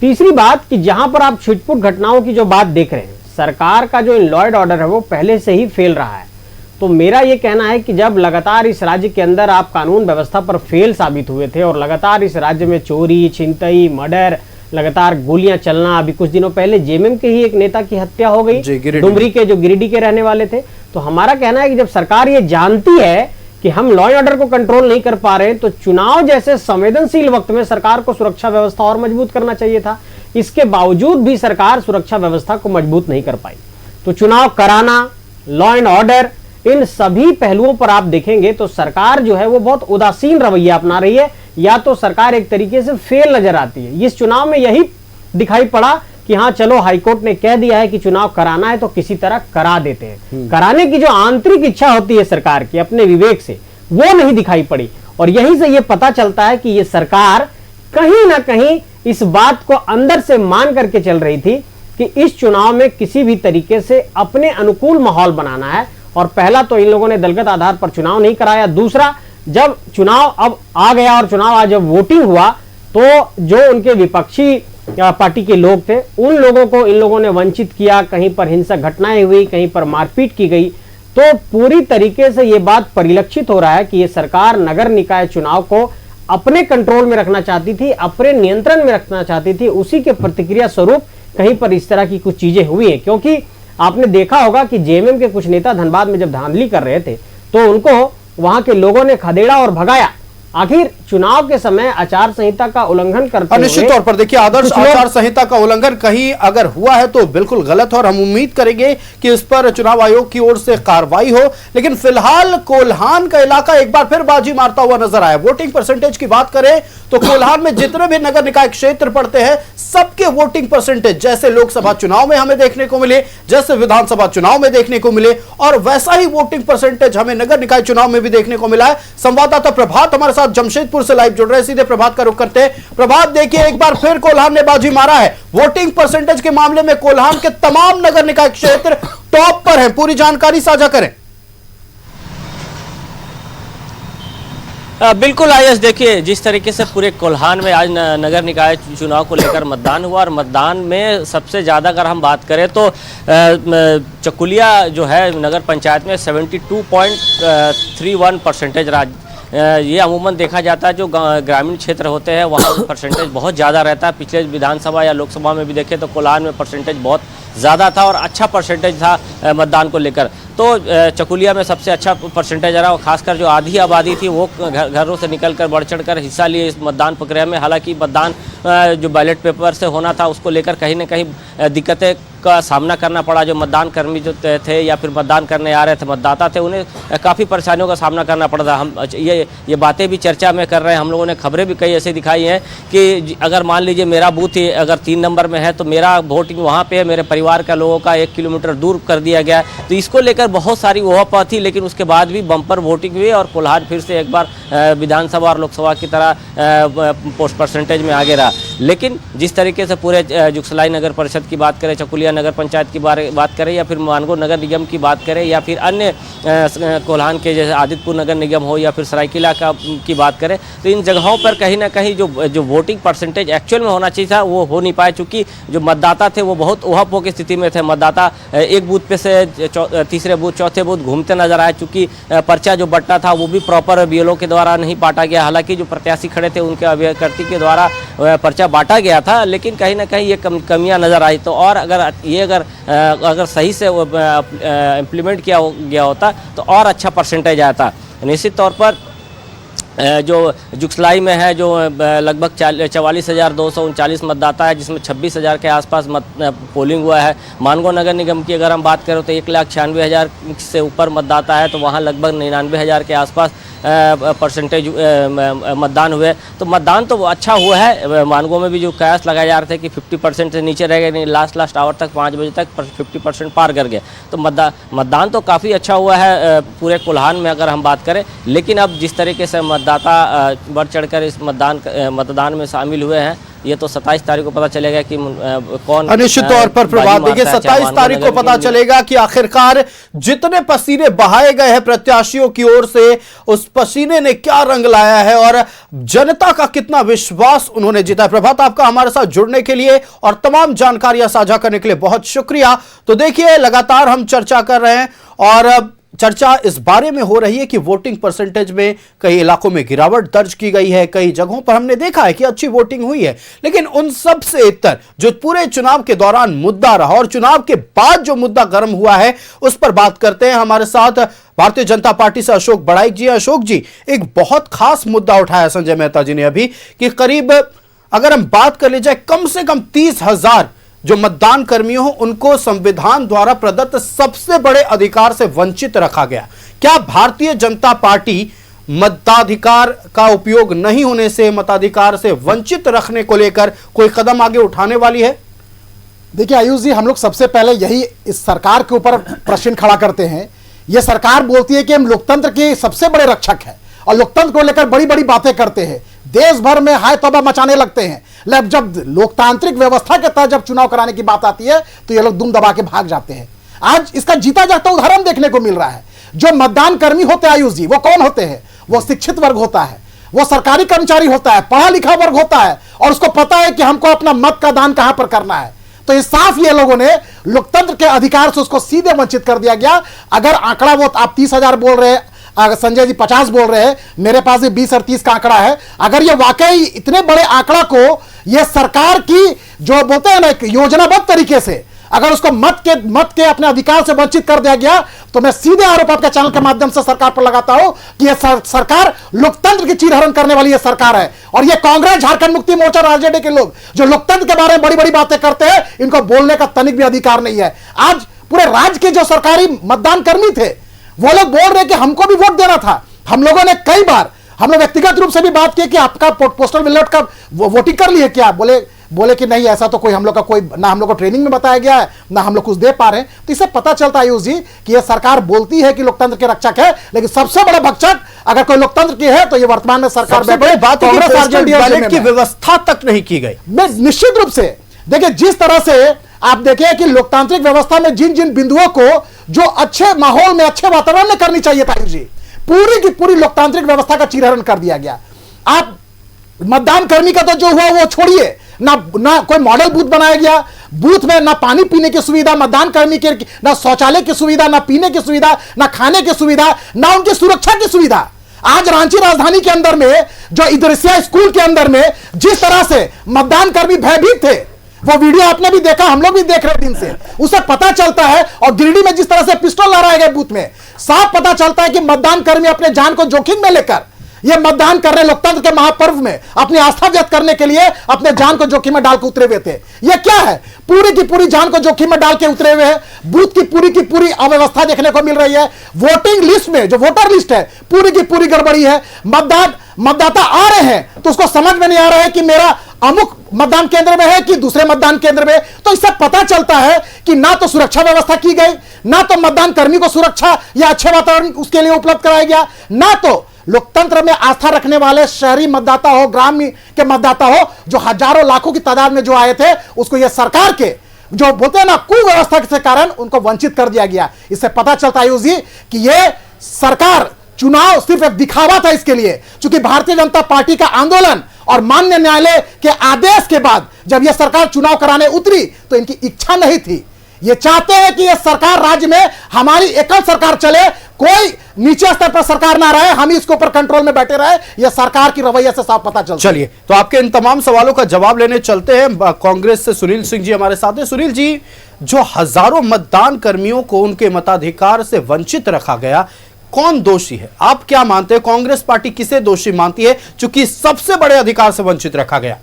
तीसरी बात कि जहां पर आप छिटपुट घटनाओं की जो बात देख रहे हैं, सरकार का जो लॉ एंड ऑर्डर है वो पहले से ही फेल रहा है। तो मेरा ये कहना है कि जब लगातार इस राज्य के अंदर आप कानून व्यवस्था पर फेल साबित हुए थे और लगातार इस राज्य में चोरी, छिनतई, मर्डर, लगातार गोलियां चलना, अभी कुछ दिनों पहले जेएमएम के ही एक नेता की हत्या हो गई, डुमरी के, जो गिरिडीह के रहने वाले थे। तो हमारा कहना है कि जब सरकार ये जानती है कि हम लॉ एंड ऑर्डर को कंट्रोल नहीं कर पा रहे, तो चुनाव जैसे संवेदनशील वक्त में सरकार को सुरक्षा व्यवस्था और मजबूत करना चाहिए था। इसके बावजूद भी सरकार सुरक्षा व्यवस्था को मजबूत नहीं कर पाई। तो चुनाव कराना, लॉ एंड ऑर्डर, इन सभी पहलुओं पर आप देखेंगे तो सरकार जो है वो बहुत उदासीन रवैया अपना रही है, या तो सरकार एक तरीके से फेल नजर आती है। इस चुनाव में यही दिखाई पड़ा कि हाँ चलो हाईकोर्ट ने कह दिया है कि चुनाव कराना है तो किसी तरह करा देते हैं। कराने की जो आंतरिक इच्छा होती है सरकार की अपने विवेक से, वो नहीं दिखाई पड़ी। और यहीं से ये पता चलता है कि ये सरकार कहीं ना कहीं इस बात को अंदर से मान करके चल रही थी कि इस चुनाव में किसी भी तरीके से अपने अनुकूल माहौल बनाना है। और पहला तो इन लोगों ने दलगत आधार पर चुनाव नहीं कराया। दूसरा, जब चुनाव अब आ गया और चुनाव आज जब वोटिंग हुआ, तो जो उनके विपक्षी पार्टी के लोग थे, उन लोगों को इन लोगों ने वंचित किया। कहीं पर हिंसक घटनाएं हुई, कहीं पर मारपीट की गई। तो पूरी तरीके से ये बात परिलक्षित हो रहा है कि ये सरकार नगर निकाय चुनाव को अपने कंट्रोल में रखना चाहती थी, अपने नियंत्रण में रखना चाहती थी। उसी के प्रतिक्रिया स्वरूप कहीं पर इस तरह की कुछ चीजें हुई हैं। क्योंकि आपने देखा होगा कि जेएमएम के कुछ नेता धनबाद में जब धांधली कर रहे थे तो उनको वहां के लोगों ने खदेड़ा और भगाया। आखिर चुनाव के समय आचार संहिता का उल्लंघन करते हुए निश्चित तौर पर देखिए, आदर्श आचार संहिता का उल्लंघन कहीं अगर हुआ है तो बिल्कुल गलत है और हम उम्मीद करेंगे कि इस पर चुनाव आयोग की ओर से कार्रवाई हो। लेकिन फिलहाल कोल्हान का इलाका एक बार फिर बाजी मारता हुआ नजर आया। वोटिंग परसेंटेज की बात करें तो कोल्हान में जितने भी नगर निकाय क्षेत्र पड़ते हैं सबके वोटिंग परसेंटेज जैसे लोकसभा चुनाव में हमें देखने को मिले, जैसे विधानसभा चुनाव में देखने को मिले, और वैसा ही वोटिंग परसेंटेज हमें नगर निकाय चुनाव में भी देखने को मिला है। संवाददाता प्रभात हमारे साथ जमशेदपुर से लाइव जुड़ रहे हैं, सीधे प्रभात का रुख करते हैं। प्रभात, देखिए एक बार फिर कोल्हान ने बाजी मारा है। वोटिंग परसेंटेज के मामले में कोल्हान के तमाम नगर निकाय क्षेत्र टॉप पर हैं। पूरी जानकारी साझा करें। बिल्कुल आयस, देखिए जिस तरीके से पूरे कोल्हान में आज नगर निकाय चुनाव को लेकर मतदान हुआ और मतदान में सबसे ज़्यादा अगर हम बात करें तो चकुलिया जो है नगर पंचायत में 72.31% ये अमूमन देखा जाता है जो ग्रामीण क्षेत्र होते हैं वहाँ परसेंटेज बहुत ज़्यादा रहता है। पिछले विधानसभा या लोकसभा में भी देखें तो कोल्हान में परसेंटेज बहुत ज़्यादा था और अच्छा परसेंटेज था मतदान को लेकर। तो चकुलिया में सबसे अच्छा परसेंटेज रहा और खासकर जो आधी आबादी थी वो घरों से निकलकर बढ़ चढ़कर हिस्सा लिए इस मतदान प्रक्रिया में। हालांकि मतदान जो बैलेट पेपर से होना था उसको लेकर कहीं ना कहीं दिक्कतें का सामना करना पड़ा। जो मतदान कर्मी जो थे या फिर मतदान करने आ रहे थे मतदाता थे उन्हें काफ़ी परेशानियों का सामना करना पड़ा था। हम ये बातें भी चर्चा में कर रहे हैं। हम लोगों ने खबरें भी कई ऐसी दिखाई हैं कि अगर मान लीजिए मेरा बूथ ही अगर 3 नंबर में है तो मेरा वोटिंग वहाँ पे है, मेरे परिवार का लोगों का 1 किलोमीटर दूर कर दिया गया। तो इसको लेकर बहुत सारी ओहापोह थी, लेकिन उसके बाद भी बम्पर वोटिंग हुई और कोल्हान फिर से एक बार विधानसभा और लोकसभा की तरह पोस्ट परसेंटेज में आगे रहा। लेकिन जिस तरीके से पूरे जुगसलाई नगर परिषद की बात करें, चकुलिया नगर पंचायत की बात करें या फिर मानगो नगर निगम की बात करें या फिर अन्य कोल्हान के जैसे आदित्यपुर नगर निगम हो या फिर सरायकेला की बात करें, तो इन जगहों पर कहीं ना कहीं जो वोटिंग परसेंटेज एक्चुअल में होना चाहिए था वो हो नहीं पाया। चूँकि जो मतदाता थे वो बहुत ओहापोह की स्थिति में थे। मतदाता एक बूथ पे से तीसरे बूथ चौथे बूथ घूमते नजर आए। चूँकि पर्चा जो बंटना था वो भी प्रॉपर बीएलओ के द्वारा नहीं बांटा गया। हालांकि जो प्रत्याशी खड़े थे उनके अभ्यर्थी के द्वारा पर्चा बांटा गया था, लेकिन कहीं ना कहीं ये कमियां नज़र आई। तो और अगर सही से इम्प्लीमेंट किया गया होता तो और अच्छा परसेंटेज आता। निश्चित तौर पर जो जुगसलाई में है जो लगभग 44,239 मतदाता है जिसमें 26,000 के आसपास पोलिंग हुआ है। मानगो नगर निगम की अगर हम बात करें तो 1,96,000 से ऊपर मतदाता है, तो वहाँ लगभग 99,000 के आसपास परसेंटेज मतदान हुए। तो मतदान तो अच्छा हुआ है। मानगो में भी जो कयास लगाए जा रहे थे कि 50% से नीचे रह गए, नहीं लास्ट आवर तक 5 बजे तक 50% पार कर गए। तो मतदान तो काफ़ी अच्छा हुआ है पूरे कोल्हान में अगर हम बात करें। लेकिन अब जिस तरीके से मतदाता बढ़ चढ़कर इस मतदान में शामिल हुए हैं, ये तो 27 तारीख को पता चलेगा कि कौन। निश्चित तौर पर प्रभात, देखिए 27 तारीख को पता चलेगा कि आखिरकार जितने पसीने बहाए गए हैं प्रत्याशियों की ओर से उस पसीने ने क्या रंग लाया है और जनता का कितना विश्वास उन्होंने जीता है। प्रभात, आपका हमारे साथ जुड़ने के लिए और तमाम जानकारियां साझा करने के लिए बहुत शुक्रिया। तो देखिए लगातार हम चर्चा कर रहे हैं और चर्चा इस बारे में हो रही है कि वोटिंग परसेंटेज में कई इलाकों में गिरावट दर्ज की गई है, कई जगहों पर हमने देखा है कि अच्छी वोटिंग हुई है। लेकिन उन सब से इतर जो पूरे चुनाव के दौरान मुद्दा रहा और चुनाव के बाद जो मुद्दा गर्म हुआ है उस पर बात करते हैं। हमारे साथ भारतीय जनता पार्टी से अशोक बड़ाइक जी। अशोक जी, एक बहुत खास मुद्दा उठाया संजय मेहता जी ने अभी कि करीब अगर हम बात कर ली जाए कम से कम 30,000 जो मतदान कर्मी हो उनको संविधान द्वारा प्रदत्त सबसे बड़े अधिकार से वंचित रखा गया। क्या भारतीय जनता पार्टी मताधिकार का उपयोग नहीं होने से, मताधिकार से वंचित रखने को लेकर कोई कदम आगे उठाने वाली है? देखिए आयुष जी, हम लोग सबसे पहले यही इस सरकार के ऊपर प्रश्न खड़ा करते हैं। यह सरकार बोलती है कि हम लोकतंत्र के सबसे बड़े रक्षक हैं और लोकतंत्र को लेकर बड़ी बड़ी बातें करते हैं, देश भर में हाय तौबा मचाने लगते हैं। जब लोकतांत्रिक व्यवस्था के तहत जब चुनाव कराने की बात आती है तो ये लोग दुम दबा के भाग जाते हैं। आज इसका जीता जागता उदाहरण देखने को मिल रहा है। जो मतदान कर्मी होते हैं आयुष जी, वो कौन होते हैं? वो शिक्षित वर्ग होता है, वो सरकारी कर्मचारी होता है, पढ़ा लिखा वर्ग होता है और उसको पता है कि हमको अपना मत का दान कहां पर करना है। तो ये साफ ये लोगों ने लोकतंत्र के अधिकार से उसको सीधे वंचित कर दिया गया। अगर आंकड़ा वो आप 30,000 बोल रहे हैं, संजय जी 50 बोल रहे हैं, मेरे पास भी 20 और 30 का आंकड़ा है। अगर ये वाकई इतने बड़े आंकड़ा को ये सरकार की जो बोलते हैं ना योजनाबद्ध तरीके से अगर उसको मत के अपने अधिकार से वंचित कर दिया गया, तो मैं सीधे आरोप आपके चैनल के माध्यम से सरकार पर लगाता हूं कि यह सरकार लोकतंत्र की चीरहरण करने वाली यह सरकार है। और यह कांग्रेस, झारखंड मुक्ति मोर्चा, आरजेडी के लोग जो लोकतंत्र के बारे में बड़ी बड़ी बातें करते हैं, इनको बोलने का तनिक भी अधिकार नहीं है। आज पूरे राज्य के जो सरकारी मतदान कर्मी थे, वो लोग बोल रहे कि हमको भी वोट देना था। हम लोगों ने कई बार, हम लोग व्यक्तिगत रूप से भी बात की कि आपका पोस्टल बैलेट का वोटिंग कर लिए क्या? बोले कि नहीं, ऐसा तो कोई हम लोग का कोई ना हम लोग को ट्रेनिंग में बताया गया है, ना हम लोग कुछ दे पा रहे हैं। तो इससे पता चलता है आयुष जी कि यह सरकार बोलती है कि लोकतंत्र के रक्षक है, लेकिन सबसे बड़ा भक्षक अगर कोई लोकतंत्र की है तो ये वर्तमान में सरकार बैलेट की व्यवस्था तक नहीं की गई। निश्चित रूप से देखिए, जिस तरह से आप देखें कि लोकतांत्रिक व्यवस्था में जिन जिन बिंदुओं को जो अच्छे माहौल में, अच्छे वातावरण में करनी चाहिए था आयुष जी, पूरी की पूरी लोकतांत्रिक व्यवस्था का चीरहरण कर दिया गया। आप मतदान कर्मी का तो जो हुआ वो छोड़िए, ना कोई मॉडल बूथ बनाया गया, बूथ में ना पानी पीने की सुविधा मतदान कर्मी के, ना शौचालय की सुविधा, ना पीने की सुविधा, ना खाने की सुविधा, ना उनकी सुरक्षा की सुविधा। आज रांची राजधानी के अंदर में जो इदरिसिया स्कूल के अंदर में जिस तरह से मतदान कर्मी भयभीत थे, वो वीडियो आपने भी देखा, हम लोग भी देख रहे दिन से, उसे पता चलता है। और गिरिडीह में जिस तरह से पिस्टल लहराए गए बूथ में, साफ पता चलता है कि मतदान कर्मी अपने जान को जोखिम में लेकर ये मतदान कर रहे, लोकतंत्र के महापर्व में अपनी आस्था व्यक्त करने के लिए अपने जान को जोखिम में डाल के उतरे हुए थे। ये क्या है? पूरी की पूरी जान को जोखिम में डाल के उतरे हुए हैं। बूथ की पूरी अव्यवस्था देखने को मिल रही है। वोटिंग लिस्ट में जो वोटर लिस्ट है, पूरी की पूरी गड़बड़ी है। मतदाता आ रहे हैं तो उसको समझ में नहीं आ रहा है कि मेरा अमुक मतदान केंद्र में है कि दूसरे मतदान केंद्र में। तो इससे पता चलता है कि ना तो सुरक्षा व्यवस्था की गई, ना तो मतदान कर्मी को सुरक्षा या अच्छे वातावरण उसके लिए उपलब्ध कराया गया, ना तो लोकतंत्र में आस्था रखने वाले शहरी मतदाता हो, ग्रामीण के मतदाता हो, जो हजारों लाखों की तादाद में जो आए थे, उसको यह सरकार के जो बोलते हैं ना कुव्यवस्था के कारण उनको वंचित कर दिया गया। इससे पता चलता है जी कि यह सरकार, चुनाव सिर्फ एक दिखावा था इसके लिए, क्योंकि भारतीय जनता पार्टी का आंदोलन और माननीय न्यायालय के आदेश के बाद जब यह सरकार चुनाव कराने उतरी तो इनकी इच्छा नहीं थी। ये चाहते हैं कि यह सरकार राज्य में हमारी एकल सरकार चले, कोई नीचे स्तर पर सरकार ना रहे, हम ही इसके ऊपर कंट्रोल में बैठे रहे। यह सरकार की रवैया से साफ पता चलता है। चलिए, तो आपके इन तमाम सवालों का जवाब लेने चलते हैं। कांग्रेस से सुनील सिंह जी हमारे साथ हैं। सुनील जी, जो हजारों मतदान कर्मियों को उनके मताधिकार से वंचित रखा गया, कौन दोषी है? आप क्या मानते हैं? कांग्रेस पार्टी किसे दोषी मानती है चूंकि सबसे बड़े अधिकार से वंचित रखा गया?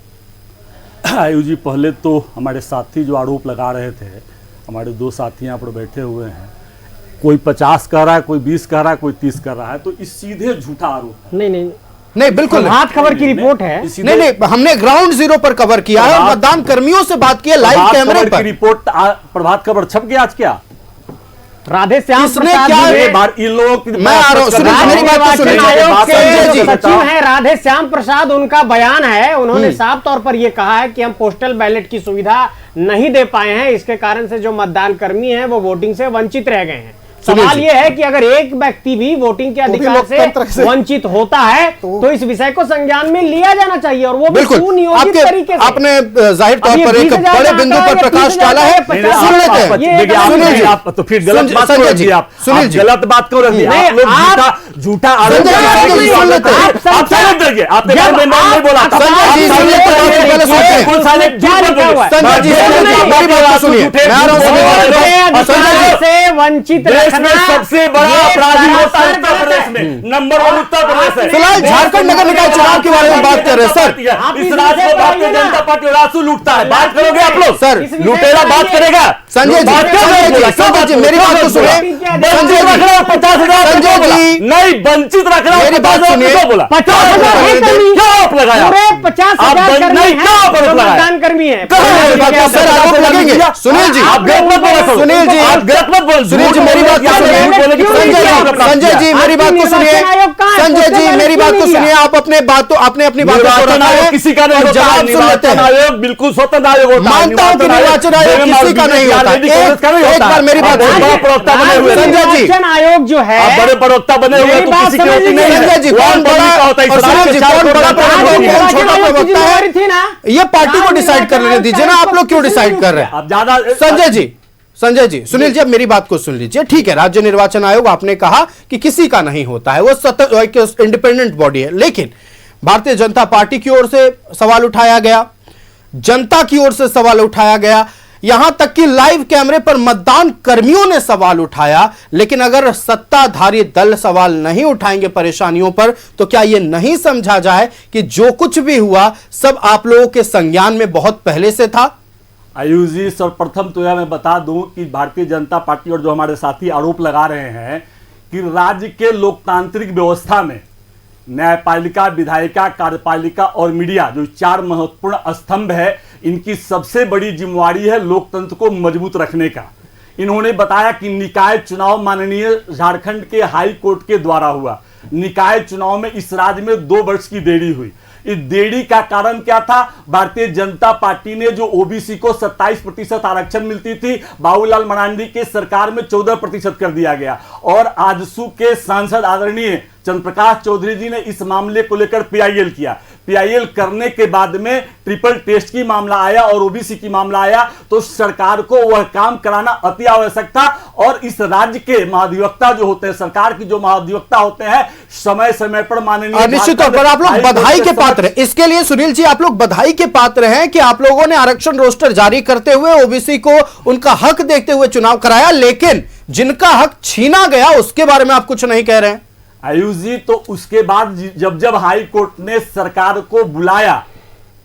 आयु जी, पहले तो हमारे साथी जो आरोप लगा रहे थे, हमारे दो साथी यहाँ पर बैठे हुए हैं, कोई 50 कह रहा है, कोई 20 कह रहा है, कोई 30 कर रहा है, तो इस सीधे झूठा आरोप है। नहीं बिल्कुल हाथ खबर की रिपोर्ट है। नहीं, हमने ग्राउंड जीरो पर कवर किया है, मतदान कर्मियों से बात की है लाइव कैमरे पर। रिपोर्ट प्रभात खबर छप गया आज क्या? राधे श्याम प्रसाद इन लोगों मैं आ रहा हूं, मेरी बात तो सुनिए। आयोग के सचिव हैं राधे श्याम प्रसाद, उनका बयान है। उन्होंने साफ तौर पर यह कहा है कि हम पोस्टल बैलेट की सुविधा नहीं दे पाए हैं, इसके कारण से जो मतदान कर्मी हैं वो वोटिंग से वंचित रह गए हैं। सवाल यह है कि अगर एक व्यक्ति भी वोटिंग के अधिकार से वंचित होता है तो इस विषय को संज्ञान में लिया जाना चाहिए, और वो भी सुनियोजित तरीके से। आपने जाहिर तौर पर एक बड़े बिंदु पर प्रकाश डाला है। सुन लेते हैं। आप तो फिर गलत बात कर रही आप, सुनील जी गलत बात कर रही है। आप लोग झूठा आरोप आपने नहीं बोला था। वंचित सबसे बड़ा अपराधी होता है उत्तर प्रदेश में, नंबर 1 उत्तर प्रदेश है। फिलहाल झारखंड नगर निकाय चुनाव के बारे में बात कर रहे हैं सर। इस राज्य में भारतीय जनता पार्टी रासू लूटता है, बात करोगे आप लोग? सर लुटेरा बात करेगा। संजय जी, मेरी बात तो सुनिए। संजय रख रहा 50,000, संजय जी नहीं वंचित रख रहा, मेरी बात सुनिए। बोला 50,000 क्या आरोप लगाया? 50,000 मतदान कर्मी है। सर आरोप लगेंगे। सुनील जी आप गलत मत बोलो। सुनील जी आप गलत मत बोलो। सुनील जी मेरी बात संजय जी मेरी बात को सुनिए। संजय जी मेरी बात को सुनिए। आप अपने अपनी बात को किसी का नहीं, जवाब सुन लेते हैं। आयोग बिल्कुल स्वतंत्र आयोग होता है। मानता हूं कि निर्वाचन आयोग किसी का नहीं होता। एक बार मेरी बात प्रवक्ता बने हुए संजय जी, निर्वाचन आयोग जो है बड़े प्रवक्ता बने हुए तो किसी की होती नहीं। संजय जी कौन बड़ा होता है? सुनील जी कौन बड़ा प्रवक्ता कौन छोटा प्रवक्ता है? ये पार्टी को डिसाइड कर लेने दीजिए ना, आप लोग क्यों डिसाइड कर रहे हैं? आप ज्यादा संजय जी सुनील जी अब मेरी बात को सुन लीजिए। ठीक है, राज्य निर्वाचन आयोग आपने कहा कि किसी का नहीं होता है, वो एक इंडिपेंडेंट बॉडी है, लेकिन भारतीय जनता पार्टी की ओर से सवाल उठाया गया, जनता की ओर से सवाल उठाया गया, यहां तक कि लाइव कैमरे पर मतदान कर्मियों ने सवाल उठाया। लेकिन अगर सत्ताधारी दल सवाल नहीं उठाएंगे परेशानियों पर, तो क्या यह नहीं समझा जाए कि जो कुछ भी हुआ सब आप लोगों के संज्ञान में बहुत पहले से था? आयुष जी, सर्वप्रथम तो यह मैं बता दूं कि भारतीय जनता पार्टी और जो हमारे साथी आरोप लगा रहे हैं कि राज्य के लोकतांत्रिक व्यवस्था में न्यायपालिका, विधायिका, कार्यपालिका और मीडिया जो 4 महत्वपूर्ण स्तंभ है, इनकी सबसे बड़ी जिम्मेवारी है लोकतंत्र को मजबूत रखने का। इन्होंने बताया कि निकाय चुनाव माननीय झारखंड के हाई कोर्ट के द्वारा हुआ। निकाय चुनाव में इस राज्य में 2 वर्ष की देरी हुई। इस देरी का कारण क्या था? भारतीय जनता पार्टी ने जो ओबीसी को 27% आरक्षण मिलती थी, बाबूलाल मरांडी के सरकार में 14% कर दिया गया। और आजसू के सांसद आदरणीय चंद्रप्रकाश चौधरी जी ने इस मामले को लेकर पीआईएल किया। पीआईएल करने के बाद में ट्रिपल टेस्ट की मामला आया और ओबीसी की मामला आया, तो सरकार को वह काम कराना अति आवश्यक था। और इस राज्य के महाधिवक्ता जो होते हैं, सरकार की जो महाधिवक्ता होते हैं, समय समय पर माननीय निश्चित तौर पर आप लोग बधाई के पात्र हैं। इसके लिए सुनील जी, आप लोग बधाई के पात्र हैं कि आप लोगों ने आरक्षण रोस्टर जारी करते हुए ओबीसी को उनका हक देखते हुए चुनाव कराया। लेकिन जिनका हक छीना गया उसके बारे में आप कुछ नहीं कह रहे हैं। आयुष जी, तो उसके बाद जब हाई कोर्ट ने सरकार को बुलाया,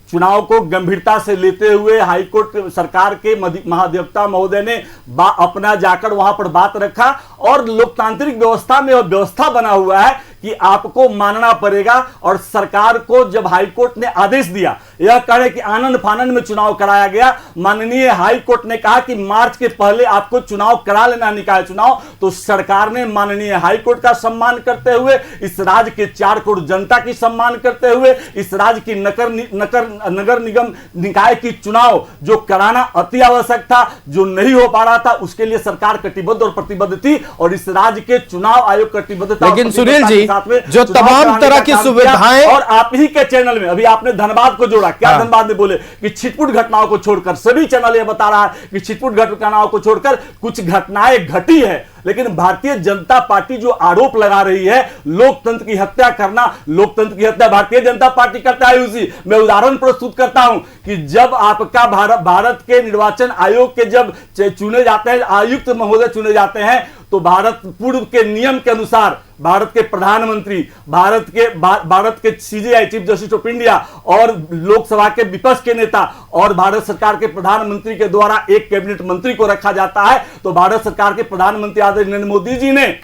चुनाव को गंभीरता से लेते हुए हाई कोर्ट सरकार के महाधिवक्ता महोदय ने अपना जाकर वहां पर बात रखा। और लोकतांत्रिक व्यवस्था में व्यवस्था बना हुआ है कि आपको मानना पड़ेगा। और सरकार को जब हाई कोर्ट ने आदेश दिया, यह कहे कि आनंद फानंद में चुनाव कराया गया, माननीय हाई कोर्ट ने कहा कि मार्च के पहले आपको चुनाव करा लेना, निकाय चुनाव, तो सरकार ने माननीय हाई कोर्ट का सम्मान करते हुए, इस राज्य के 4 करोड़ जनता की सम्मान करते हुए, इस राज्य की नगर निगम निकाय की चुनाव जो कराना अति आवश्यक था, जो नहीं हो पा रहा था, उसके लिए सरकार कटिबद्ध और प्रतिबद्ध थी। और इस राज्य के चुनाव आयोग कटिबद्ध था। लेकिन सुनील जी, जो तमाम तरह की सुविधाएं, और आप ही के चैनल में अभी आपने धनबाद को जोड़ा, क्या धनबाद में बोले कि छिटपुट घटनाओं को छोड़कर, सभी चैनल ये बता रहा है कि छिटपुट घटनाओं को छोड़कर कुछ घटनाएं घटी है। लेकिन भारतीय जनता पार्टी जो आरोप लगा रही है लोकतंत्र की हत्या करना, लोकतंत्र की हत्या भारतीय जनता पार्टी करता है। उसी मैं उदाहरण प्रस्तुत करता हूं कि जब आपका भारत के निर्वाचन आयोग के जब चुने जाते हैं, आयुक्त महोदय चुने जाते हैं, तो भारत पूर्व के नियम के अनुसार भारत के प्रधानमंत्री, भारत के CJI chief justice of India और लोकसभा के विपक्ष के नेता और भारत सरकार के प्रधानमंत्री के द्वारा एक कैबिनेट मंत्री को रखा जाता है। तो भारत सरकार के प्रधानमंत्री आदरणीय नरेंद्र मोदी जी ने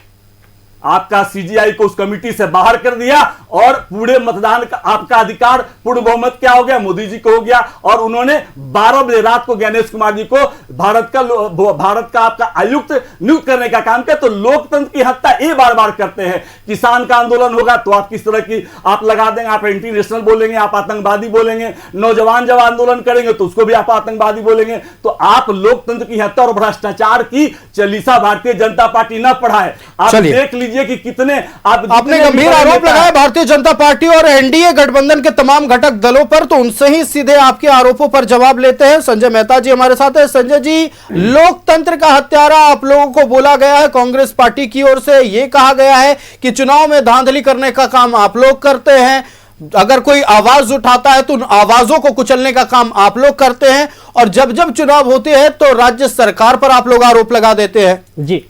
आपका सीजीआई को उस कमिटी से बाहर कर दिया और पूरे मतदान का आपका अधिकार, पूर्ण बहुमत क्या हो गया, मोदी जी को हो गया। और उन्होंने 12 बजे रात को ज्ञानेश कुमार जी को भारत का आपका आयुक्त नियुक्त करने का काम किया। तो लोकतंत्र की हत्या ये बार बार करते हैं। किसान का आंदोलन होगा तो आप किस तरह की आप लगा देंगे, आप एंटी नेशनल बोलेंगे, आप आतंकवादी बोलेंगे। नौजवान जब आंदोलन करेंगे तो उसको भी आप आतंकवादी बोलेंगे। तो आप लोकतंत्र की हत्या और भ्रष्टाचार की चालीसा भारतीय जनता पार्टी न पढ़ाए। आप देख लीजिए कि कितने आपने गंभीर आरोप लगाए भारतीय जनता पार्टी और एनडीए गठबंधन के तमाम घटक दलों पर, तो उनसे ही सीधे आपके आरोपों पर जवाब लेते हैं। संजय मेहता जी हमारे साथ है। संजय जी, लोकतंत्र का हत्यारा आप लोगों को बोला गया है। कांग्रेस पार्टी की ओर से यह कहा गया है कि चुनाव में धांधली करने का काम आप लोग करते हैं, अगर कोई आवाज उठाता है तो उन आवाजों को कुचलने का काम आप लोग करते हैं, और जब जब चुनाव होते हैं तो राज्य सरकार पर आप लोग आरोप लगा देते हैं। जी,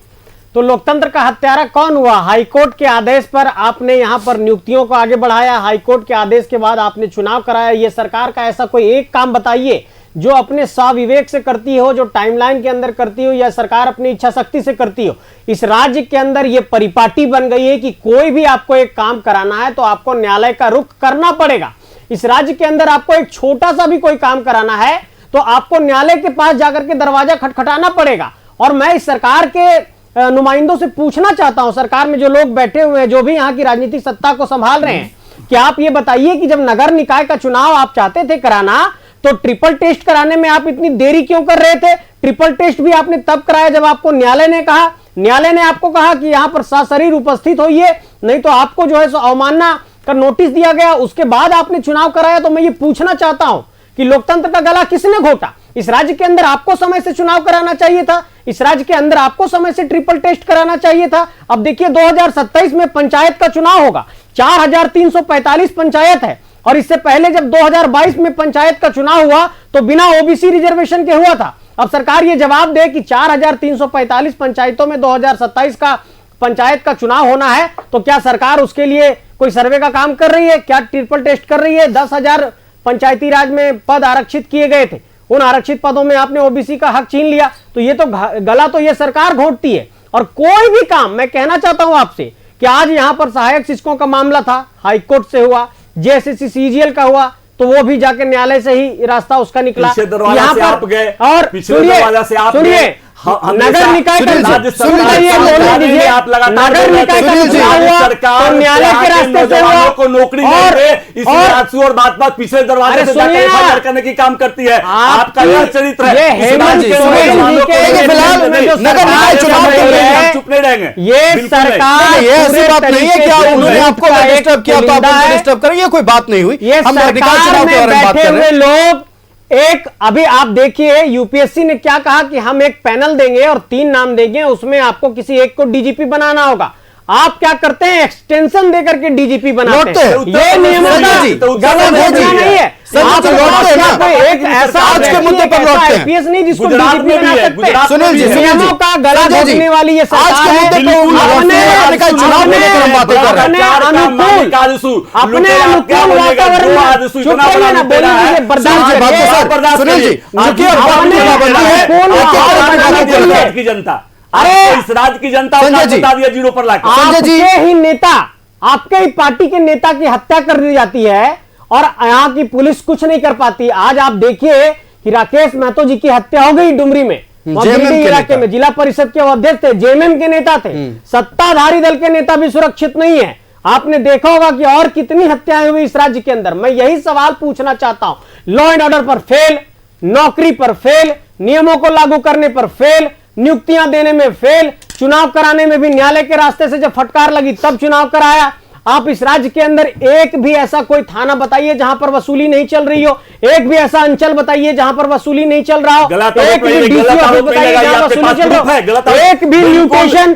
तो लोकतंत्र का हत्यारा कौन हुआ? हाईकोर्ट के आदेश पर आपने यहां पर नियुक्तियों को आगे बढ़ाया, हाईकोर्ट के आदेश के बाद आपने चुनाव कराया। ये सरकार का ऐसा कोई एक काम बताइए जो अपने स्वाविवेक से करती हो, जो टाइमलाइन के अंदर करती हो, या सरकार अपनी इच्छा शक्ति से करती हो। इस राज्य के अंदर ये परिपाटी बन गई है कि कोई भी आपको एक काम कराना है तो आपको न्यायालय का रुख करना पड़ेगा। इस राज्य के अंदर आपको एक छोटा सा भी कोई काम कराना है तो आपको न्यायालय के पास जाकर के दरवाजा खटखटाना पड़ेगा। और मैं इस सरकार के नुमाइंदों से पूछना चाहता हूं, सरकार में जो लोग बैठे हुए हैं, जो भी यहां की राजनीतिक सत्ता को संभाल रहे हैं, कि आप ये बताइए कि जब नगर निकाय का चुनाव आप चाहते थे कराना, तो ट्रिपल टेस्ट कराने में आप इतनी देरी क्यों कर रहे थे? ट्रिपल टेस्ट भी आपने तब कराया जब आपको न्यायालय ने आपको कहा कि यहां पर सशरीर उपस्थित होइए, नहीं तो आपको जो है सो अवमानना का नोटिस दिया गया। उसके बाद आपने चुनाव कराया। तो मैं ये पूछना चाहता हूं कि लोकतंत्र का गला किसने घोटा? इस राज्य के अंदर आपको समय से चुनाव कराना चाहिए था, इस राज्य के अंदर आपको समय से ट्रिपल टेस्ट कराना चाहिए था। अब देखिए 2027 में पंचायत का चुनाव होगा, 4345 पंचायत है, और इससे पहले जब 2022 में पंचायत का चुनाव हुआ तो बिना ओबीसी रिजर्वेशन के हुआ था। अब सरकार ये जवाब दे कि 4345 पंचायतों में 2027 का पंचायत का चुनाव होना है, तो क्या सरकार उसके लिए कोई सर्वे का काम कर रही है? क्या ट्रिपल टेस्ट कर रही है? 10,000 पंचायती राज में पद आरक्षित किए गए थे, उन आरक्षित पदों में आपने ओबीसी का हक छीन लिया, तो ये तो गला तो ये सरकार घोंटती है। और कोई भी काम, मैं कहना चाहता हूं आपसे कि आज यहां पर सहायक शिक्षकों का मामला था, हाईकोर्ट से हुआ, जेएसएससी सीजीएल का हुआ, तो वो भी जाके न्यायालय से ही रास्ता उसका निकला। यहाँ पर और सुनिए नगर निकाय का नगर निकाय का चुनाव हुआ तो न्यायालय के रास्ते से हुआ को नौकरी और बात पिछले दरवाजे से जाकर एफआईआर करने की काम करती है। आपका यह चरित्र है। फिलहाल नगर निकाय चुनाव चुप नहीं रहेंगे। ये सरकार ऐसी बात नहीं है क्या उन्होंने आपको डिस्टर्ब किया तो आप डिस्टर्ब करें, ये कोई बात नहीं हुई। ये सरकार में बैठे हुए लोग एक, अभी आप देखिए यूपीएससी ने क्या कहा कि हम एक पैनल देंगे और 3 नाम देंगे, उसमें आपको किसी एक को डीजीपी बनाना होगा। आप क्या करते हैं? एक्सटेंशन देकर के डीजीपी बनाते हैं। ये नियम नहीं है। आप एक ऐसा आज के मुद्दे पर लौटते हैं, आईपीएस नहीं जिसको डीजीपी बना सकते। सुनील जी, नियमों का गला घोटने वाली ये सरकार है। चुनाव को लेकर हम बातें कर रहे हैं। अपने अनुकूल वातावरण की जनता, अरे इस राज्य की जनता बता दिया जीरो पर लाकर। आपके ही नेता, आपके ही पार्टी के नेता की हत्या कर दी जाती है और यहाँ की पुलिस कुछ नहीं कर पाती। आज आप देखिए कि राकेश महतो जी की हत्या हो गई डुमरी में, इलाके में, जिला परिषद के अध्यक्ष थे, जेएमएम के नेता थे। सत्ताधारी दल के नेता भी सुरक्षित नहीं है। आपने देखा होगा कि और कितनी हत्याएं हुई इस राज्य के अंदर। मैं यही सवाल पूछना चाहता हूं, लॉ एंड ऑर्डर पर फेल, नौकरी पर फेल, नियमों को लागू करने पर फेल, नियुक्तियां देने में फेल, चुनाव कराने में भी न्यायालय के रास्ते से जब फटकार लगी तब चुनाव कराया। आप इस राज्य के अंदर एक भी ऐसा कोई थाना बताइए जहां पर वसूली नहीं चल रही हो, एक भी ऐसा अंचल बताइए जहां पर वसूली नहीं चल रहा हो, एक भी डीसी ऑफिस बताइए जहां वसूली चल रहा हो, एक भी म्यूटेशन।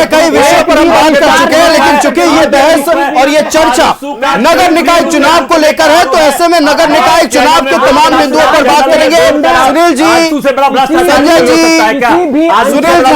कई विषयों पर हम बात कर चुके हैं, लेकिन चूंकि ये बहस और ये चर्चा नगर निकाय चुनाव को लेकर है, तो ऐसे में नगर निकाय चुनाव के तमाम बिंदुओं पर बात करेंगे। सुनील जी, संजय जी,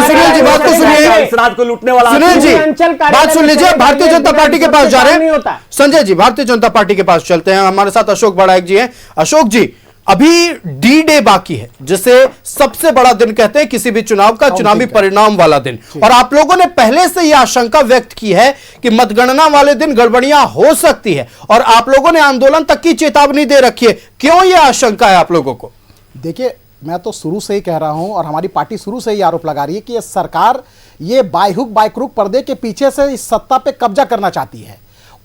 सुनील जी बात तो सुनिए। इस राज्य को लूटने वाला सुनील जी बात सुन लीजिए। भारतीय जनता पार्टी के पास जा रहे हैं संजय जी, भारतीय जनता पार्टी के पास चलते हैं। हमारे साथ अशोक बड़ाइक जी हैं। अशोक जी, अभी डी डे बाकी है, जिसे सबसे बड़ा दिन कहते हैं किसी भी चुनाव का, चुनावी परिणाम वाला दिन, और आप लोगों ने पहले से यह आशंका व्यक्त की है कि मतगणना वाले दिन गड़बड़ियां हो सकती है, और आप लोगों ने आंदोलन तक की चेतावनी दे रखी है। क्यों यह आशंका है आप लोगों को? देखिए, मैं तो शुरू से ही कह रहा हूं और हमारी पार्टी शुरू से ही आरोप लगा रही है कि ये सरकार ये बाय हुक बाय क्रुक पर्दे के पीछे से इस सत्ता पे कब्जा करना चाहती है।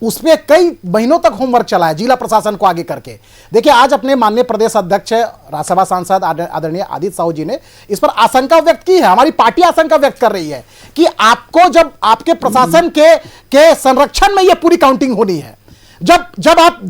उसमें कई महीनों तक होमवर्क चला है जिला प्रशासन को आगे करके। देखिए, आज अपने माननीय प्रदेश अध्यक्ष राज्यसभा सांसद आदरणीय आदित्य साहू जी ने इस पर आशंका व्यक्त की है, हमारी पार्टी आशंका व्यक्त कर रही है कि आपको जब आपके प्रशासन के संरक्षण में यह पूरी काउंटिंग होनी है, जब आप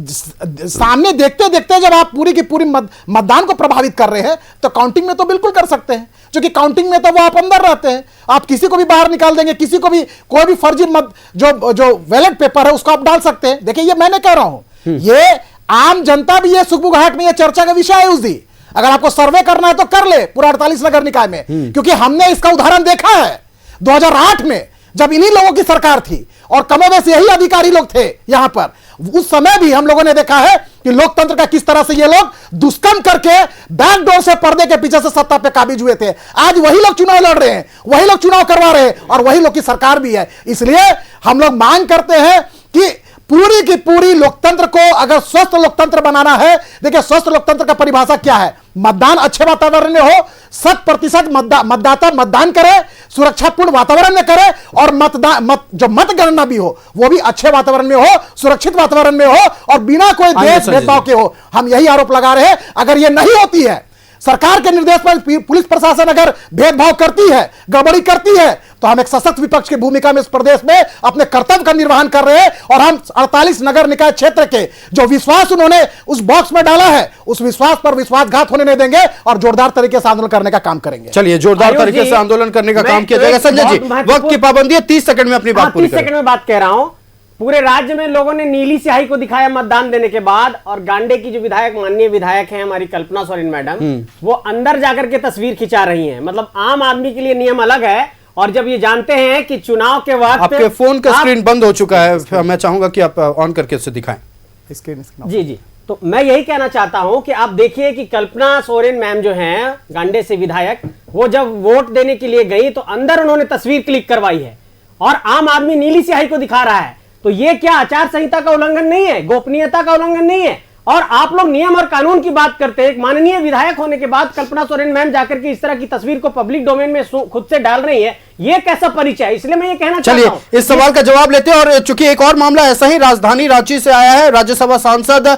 सामने देखते देखते जब आप पूरी की पूरी मतदान को प्रभावित कर रहे हैं, तो काउंटिंग में तो बिल्कुल कर सकते हैं, क्योंकि काउंटिंग में तो वो आप अंदर रहते हैं। आप किसी को भी बाहर निकाल देंगे, किसी को भी कोई भी फर्जी जो बैलेट पेपर है उसको आप डाल सकते हैं। देखिए, ये मैंने कह रहा हूं, ये आम जनता भी ये सुखबुगाहट में ये चर्चा का विषय है उस दिन। अगर आपको सर्वे करना है तो कर ले पूरा 48 नगर निकाय में, क्योंकि हमने इसका उदाहरण देखा है 2008 में, जब इन्हीं लोगों की सरकार थी और कमोबेश यही अधिकारी लोग थे यहां पर। उस समय भी हम लोगों ने देखा है कि लोकतंत्र का किस तरह से ये लोग दुष्कर्म करके बैकडोर से, पर्दे के पीछे से सत्ता पे काबिज हुए थे। आज वही लोग चुनाव लड़ रहे हैं, वही लोग चुनाव करवा रहे हैं और वही लोग की सरकार भी है। इसलिए हम लोग मांग करते हैं कि पूरी की पूरी लोकतंत्र को अगर स्वस्थ लोकतंत्र बनाना है, देखिए स्वस्थ लोकतंत्र का परिभाषा क्या है? मतदान अच्छे वातावरण में हो, 100% मतदाता मतदान करे, सुरक्षापूर्ण वातावरण में करे, और जो मतगणना भी हो वो भी अच्छे वातावरण में हो, सुरक्षित वातावरण में हो और बिना कोई देश भेदभाव के हो। हम यही आरोप लगा रहे हैं। अगर ये नहीं होती है, सरकार के निर्देश पर पुलिस प्रशासन अगर भेदभाव करती है, गड़बड़ी करती है, तो हम एक सशक्त विपक्ष की भूमिका में इस प्रदेश में अपने कर्तव्य का निर्वहन कर रहे हैं। और हम 48 नगर निकाय क्षेत्र के जो विश्वास उन्होंने उस बॉक्स में डाला है, उस विश्वास पर विश्वासघात होने नहीं देंगे और जोरदार तरीके से आंदोलन करने का काम करेंगे। चलिए, जोरदार तरीके से आंदोलन करने का काम किया जाएगा। संजय जी, वक्त की पाबंदी है, 30 सेकंड में अपनी बात पूरी करें। 30 सेकंड में बात कह रहा हूं पूरे राज्य में लोगों ने नीली स्याही को दिखाया मतदान देने के बाद, और गांडे की जो विधायक, माननीय विधायक हैं हमारी कल्पना सोरेन मैडम, वो अंदर जाकर के तस्वीर खिंचा रही हैं। मतलब आम आदमी के लिए नियम अलग है, और जब ये जानते हैं कि चुनाव के वक्त आपके फोन का स्क्रीन बंद हो चुका है, मैं चाहूंगा कि आप ऑन करके उसे दिखाएं। जी जी, तो मैं यही कहना चाहता हूं कि आप देखिए कि कल्पना सोरेन मैम जो हैं गांडे से विधायक, वो जब वोट देने के लिए गई तो अंदर उन्होंने तस्वीर क्लिक करवाई है, और आम आदमी नीली स्याही को दिखा रहा है। तो ये क्या आचार संहिता का उल्लंघन नहीं है, गोपनीयता का उल्लंघन नहीं है? और आप लोग नियम और कानून की बात करते हैं। एक माननीय विधायक होने के बाद कल्पना सोरेन मैम जाकर के इस तरह की तस्वीर को पब्लिक डोमेन में खुद से डाल रही है, ये कैसा परिचय है? इसलिए मैं ये कहना चाहता हूं। चलिए इस सवाल का जवाब लेते हैं। और चूंकि एक और मामला ऐसा ही राजधानी रांची से आया है, राज्यसभा सांसद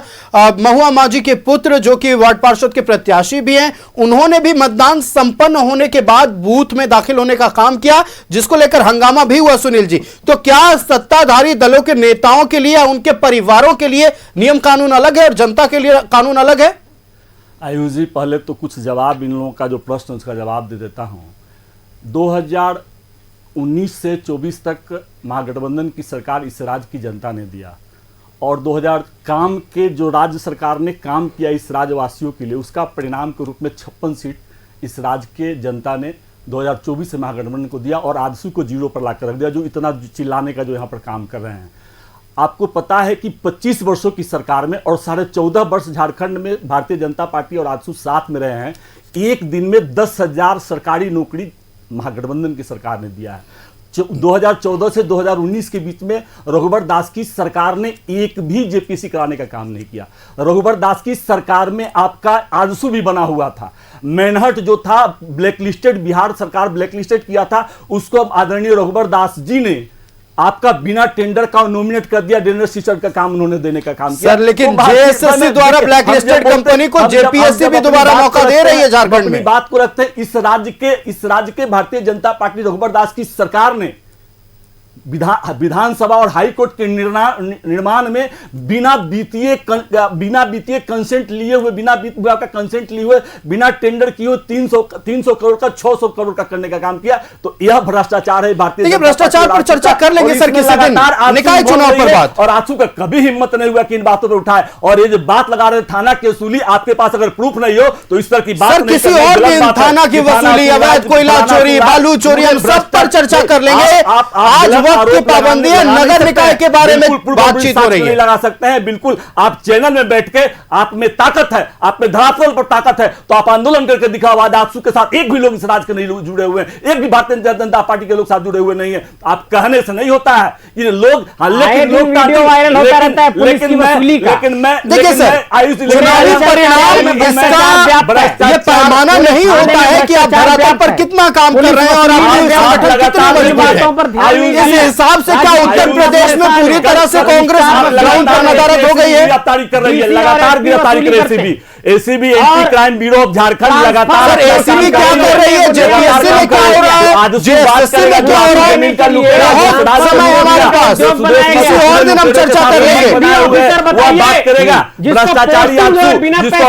महुआ माझी के पुत्र जो कि वार्ड पार्षद के प्रत्याशी भी हैं, उन्होंने भी मतदान संपन्न होने के बाद बूथ में दाखिल होने का काम किया, जिसको लेकर हंगामा भी हुआ। सुनील जी, तो क्या सत्ताधारी दलों के नेताओं के लिए, उनके परिवारों के लिए नियम कानून अलग है और जनता के लिए कानून अलग है? आयुषी, पहले तो कुछ जवाब इन लोगों का जो प्रश्न उसका जवाब दे देता हूं। 2019 से 24 तक महागठबंधन की सरकार इस राज्य की जनता ने दिया, और 2000 काम के जो राज्य सरकार ने काम किया इस राज्यवासियों के लिए, उसका परिणाम के रूप में 56 सीट इस राज्य के जनता ने 2024 से महागठबंधन को दिया, और आजसू को जीरो पर लाकर रख दिया, जो इतना चिल्लाने का जो यहाँ पर काम कर रहे हैं। आपको पता है कि 25 वर्षों की सरकार में और 14.5 वर्ष झारखंड में भारतीय जनता पार्टी और आजसू साथ में रहे हैं, एक दिन में 10,000 सरकारी नौकरी महागठबंधन की सरकार ने दिया है। 2014 से 2019 के बीच में रघुवर दास की सरकार ने एक भी जेपीसी कराने का काम नहीं किया। रघुवर दास की सरकार में आपका आजसू भी बना हुआ था। मैनहट जो था ब्लैकलिस्टेड, बिहार सरकार ब्लैकलिस्टेड किया था, उसको आदरणीय रघुवर दास जी ने आपका बिना टेंडर का नॉमिनेट कर दिया, टेंडर सिस्टम का काम उन्होंने देने का काम किया। सर, लेकिन जेएसएससी द्वारा ब्लैकलिस्टेड कंपनी को जेपीएससी भी दोबारा मौका दे रही है झारखंड में। बात को रखते हैं, इस राज्य के भारतीय जनता पार्टी रघुवर दास की सरकार ने विधानसभा और हाईकोर्ट के निर्माण में बिना वित्तीय कंसेंट लिए हुए, बिना वित्त विभाग का कंसेंट लिए हुए, बिना टेंडर किए हुए 300 करोड़ का 600 करोड़ का करने का काम किया। तो यह भ्रष्टाचार है भारतीय। देखिए, भ्रष्टाचार पर चर्चा कर लेंगे सर किसी दिन, निकाय चुनाव पर बात। और आजसू का कभी हिम्मत नहीं हुआ कि इन बातों पर उठाए, और ये जो बात लगा रहे थाना की वसूली, आपके पास अगर प्रूफ नहीं हो तो इस तरह की बात किसी और दिन थाना की वसूली, अवैध कोयला चोरी, बालू चोरी, हम सब पर चर्चा कर लेंगे। आज वक्त की पाबंदी है, नगर निकाय के बारे में बातचीत हो रही है। लगा सकते हैं बिल्कुल। आप चैनल में बैठ के, आप में ताकत है, आप में धरातल पर ताकत है, तो आप आंदोलन करके दिखाओ। आजसू के साथ एक भी लोग इस राज्य के नहीं जुड़े हुए हैं, एक भी भारतीय जनता पार्टी के लोग साथ जुड़े हुए नहीं है। आप कहने से नहीं होता है ये लोग, वीडियो वायरल होता रहता है पुलिस की वसूली का। देखिए सर, चुनावी परिणाम इसका ये पैमाना नहीं होता है कि आप धरातल पर कितना काम कर रहे हैं और इस हिसाब से क्या उत्तर प्रदेश में पूरी तरह से कांग्रेस ग्राउंड पर नदारद हो गई है? गिरफ्तारी कर रही है, लगातार गिरफ्तारी कर रही है। ACB anti crime bureau of Jharkhand लगातार एसीबी क्या कर रही है, जेपीएससी में क्या हो रहा है, जेएसएससी में क्या हो रहा है, समय हमारे पास, किसी और दिन हम चर्चा कर लेंगे। वो बात करेगा भ्रष्टाचारी जिसको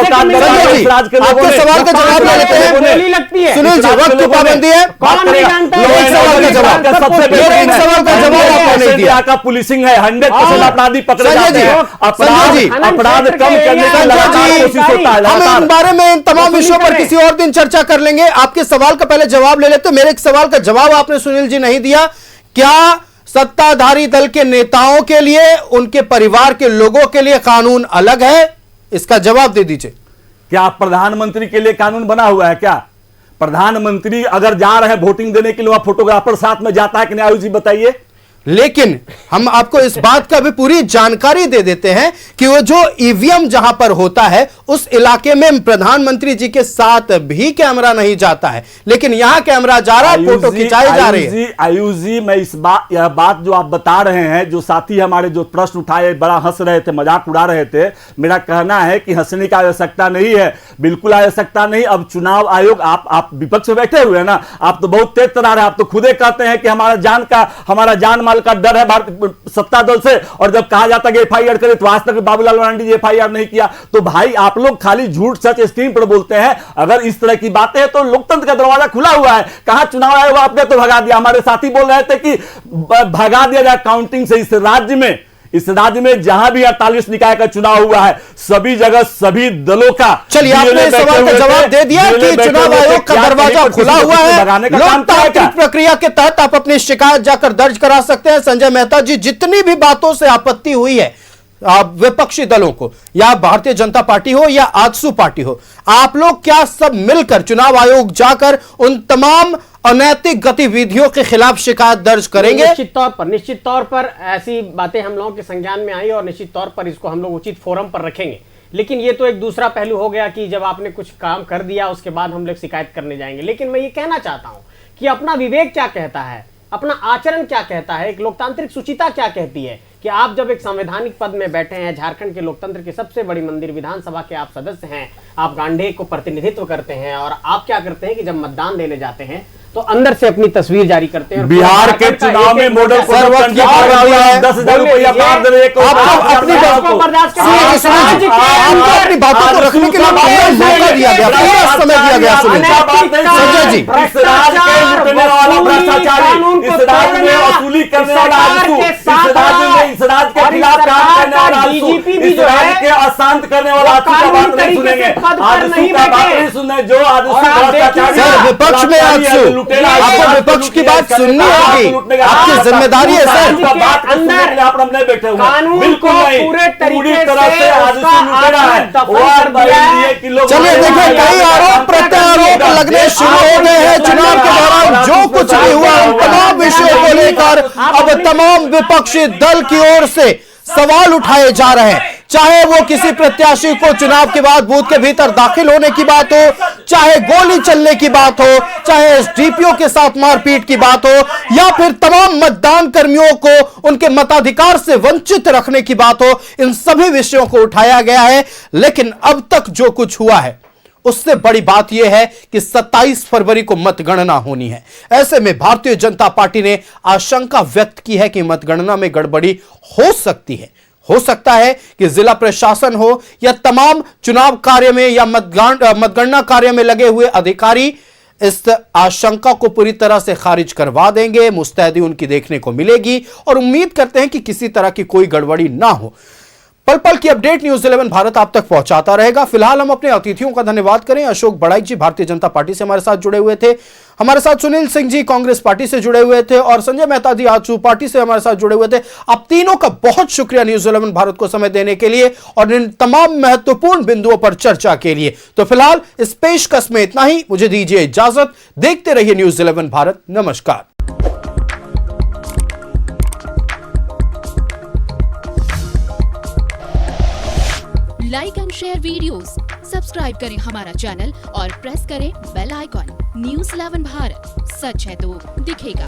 आपके सवाल का जवाब ले लेते हैं। सुनील जी, वक्त की पाबंदी है, एक सवाल का जवाब आपको नहीं दिया। का पुलिसिंग है, 100% अपराधी पकड़े जाते हैं, अपराध कम करने का लगातार कोशिश होता है। हम इन बारे में, इन तमाम विषयों पर किसी और दिन चर्चा कर लेंगे। आपके सवाल का पहले जवाब ले लेते। मेरे एक सवाल का जवाब आपने सुनील जी नहीं दिया। क्या सत्ताधारी दल के नेताओं के लिए, उनके परिवार के लोगों के लिए कानून अलग है? इसका जवाब दे दीजिए। क्या प्रधानमंत्री के लिए कानून बना हुआ है? क्या प्रधानमंत्री अगर जा रहे हैं वोटिंग देने के लिए, वहां फोटोग्राफर साथ में जाता है कि नहीं? आयुष जी बताइए। लेकिन हम आपको इस बात का भी पूरी जानकारी दे देते हैं कि वो जो ईवीएम जहां पर होता है उस इलाके में प्रधानमंत्री जी के साथ भी कैमरा नहीं जाता है, लेकिन यहां कैमरा जा रहा है, फोटो खिंचाई जा रही है। आयुष जी, मैं यह बात जो आप बता रहे हैं, जो साथी हमारे जो प्रश्न उठाए बड़ा हंस रहे थे, मजाक उड़ा रहे थे, मेरा कहना है कि हंसने की आवश्यकता नहीं है, बिल्कुल आवश्यकता नहीं। अब चुनाव आयोग, आप विपक्ष में बैठे हुए हैं ना, आप तो बहुत तेज तरार है, आप तो खुदे कहते हैं कि हमारा जान माल का डर है सत्ता दल से, और जब कहा जाता है कि एफआईआर करे तो आज तक बाबूलाल मरांडी जी एफआईआर नहीं किया। तो भाई आप लोग खाली झूठ सच स्क्रीन पर बोलते हैं। अगर इस तरह की बातें हैं तो लोकतंत्र का दरवाजा खुला हुआ है। कहां चुनाव आयोग आपने तो भगा दिया। हमारे साथी बोल रहे थे कि भगा दिया जाए काउंटिंग से। इस राज्य में जहां भी 48 निकाय का चुनाव हुआ है सभी जगह सभी दलों का, चलिए आपने इस सवाल का जवाब दे दिया कि चुनाव आयोग का दरवाजा खुला हुआ है। लोकतांत्रिक प्रक्रिया के तहत आप अपनी शिकायत जाकर दर्ज करा सकते हैं। संजय मेहता जी, जितनी भी बातों से आपत्ति हुई है विपक्षी दलों को, या भारतीय जनता पार्टी हो या आजसू पार्टी हो, आप लोग क्या सब मिलकर चुनाव आयोग जाकर उन तमाम अनैतिक गतिविधियों के खिलाफ शिकायत दर्ज करेंगे? निश्चित तौर पर ऐसी बातें हम लोगों के संज्ञान में आई और निश्चित तौर पर इसको हम लोग उचित फोरम पर रखेंगे। लेकिन ये तो एक दूसरा पहलू हो गया कि जब आपने कुछ काम कर दिया उसके बाद हम लोग शिकायत करने जाएंगे। लेकिन मैं ये कहना चाहता हूं कि अपना विवेक क्या कहता है, अपना आचरण क्या कहता है, एक लोकतांत्रिक सुचिता क्या कहती है कि आप जब एक संवैधानिक पद में बैठे हैं, झारखंड के लोकतंत्र की सबसे बड़ी मंदिर विधानसभा के आप सदस्य हैं, आप गांधे को प्रतिनिधित्व करते हैं, और आप क्या करते हैं कि जब मतदान देने जाते हैं तो अंदर से अपनी तस्वीर जारी करते हैं। बिहार के चुनाव में मॉडल अपनी बातों को रखने के लिए मौका दिया गया, पूरा समय दिया गया। संजय जी, इस राज्य के लुटने वाला भ्रष्टाचारी, इस राज्य में वसूली करने वाला आलसू, इस राज्य के खिलाफ काम करने वाला आलसू, इस राज्य के अशांत करने वाला आलसू का बात नहीं सुनेंगे, आलसू का बात नहीं सुने। जो आलसू भ्रष्टाचारी विपक्ष में आलसू, आपको विपक्ष की बात सुननी होगी, आपकी जिम्मेदारी है सर। चलिए देखिए, कई आरोप प्रत्यारोप लगने शुरू हो गए हैं चुनाव के दौरान। जो कुछ भी हुआ उन तमाम विषयों को लेकर अब तमाम विपक्षी दल की ओर से सवाल उठाए जा रहे हैं। चाहे वो किसी प्रत्याशी को चुनाव के बाद बूथ के भीतर दाखिल होने की बात हो, चाहे गोली चलने की बात हो, चाहे एसडीपीओ के साथ मारपीट की बात हो, या फिर तमाम मतदान कर्मियों को उनके मताधिकार से वंचित रखने की बात हो, इन सभी विषयों को उठाया गया है। लेकिन अब तक जो कुछ हुआ है उससे बड़ी बात यह है कि 27 फरवरी को मतगणना होनी है। ऐसे में भारतीय जनता पार्टी ने आशंका व्यक्त की है कि मतगणना में गड़बड़ी हो सकती है। हो सकता है कि जिला प्रशासन हो या तमाम चुनाव कार्य में या मतगणना कार्य में लगे हुए अधिकारी इस आशंका को पूरी तरह से खारिज करवा देंगे। मुस्तैदी उनकी देखने को मिलेगी और उम्मीद करते हैं कि किसी तरह की कोई गड़बड़ी ना हो। पल पल की अपडेट न्यूज़ 11 भारत आप तक पहुंचाता रहेगा। फिलहाल हम अपने अतिथियों का धन्यवाद करें। अशोक बड़ाई जी भारतीय जनता पार्टी से हमारे साथ जुड़े हुए थे, हमारे साथ सुनील सिंह जी कांग्रेस पार्टी से जुड़े हुए थे, और संजय मेहता जी आजसू पार्टी से हमारे साथ जुड़े हुए थे। आप तीनों का बहुत शुक्रिया न्यूज़ 11 भारत को समय देने के लिए और इन तमाम महत्वपूर्ण बिंदुओं पर चर्चा के लिए। तो फिलहाल इस पेशकश में इतना ही, मुझे दीजिए इजाजत। देखते रहिए न्यूज़ 11 भारत। नमस्कार। Like and share videos, subscribe करें हमारा चैनल और प्रेस करें बेल आइकॉन। न्यूज़ 11 भारत, सच है तो दिखेगा।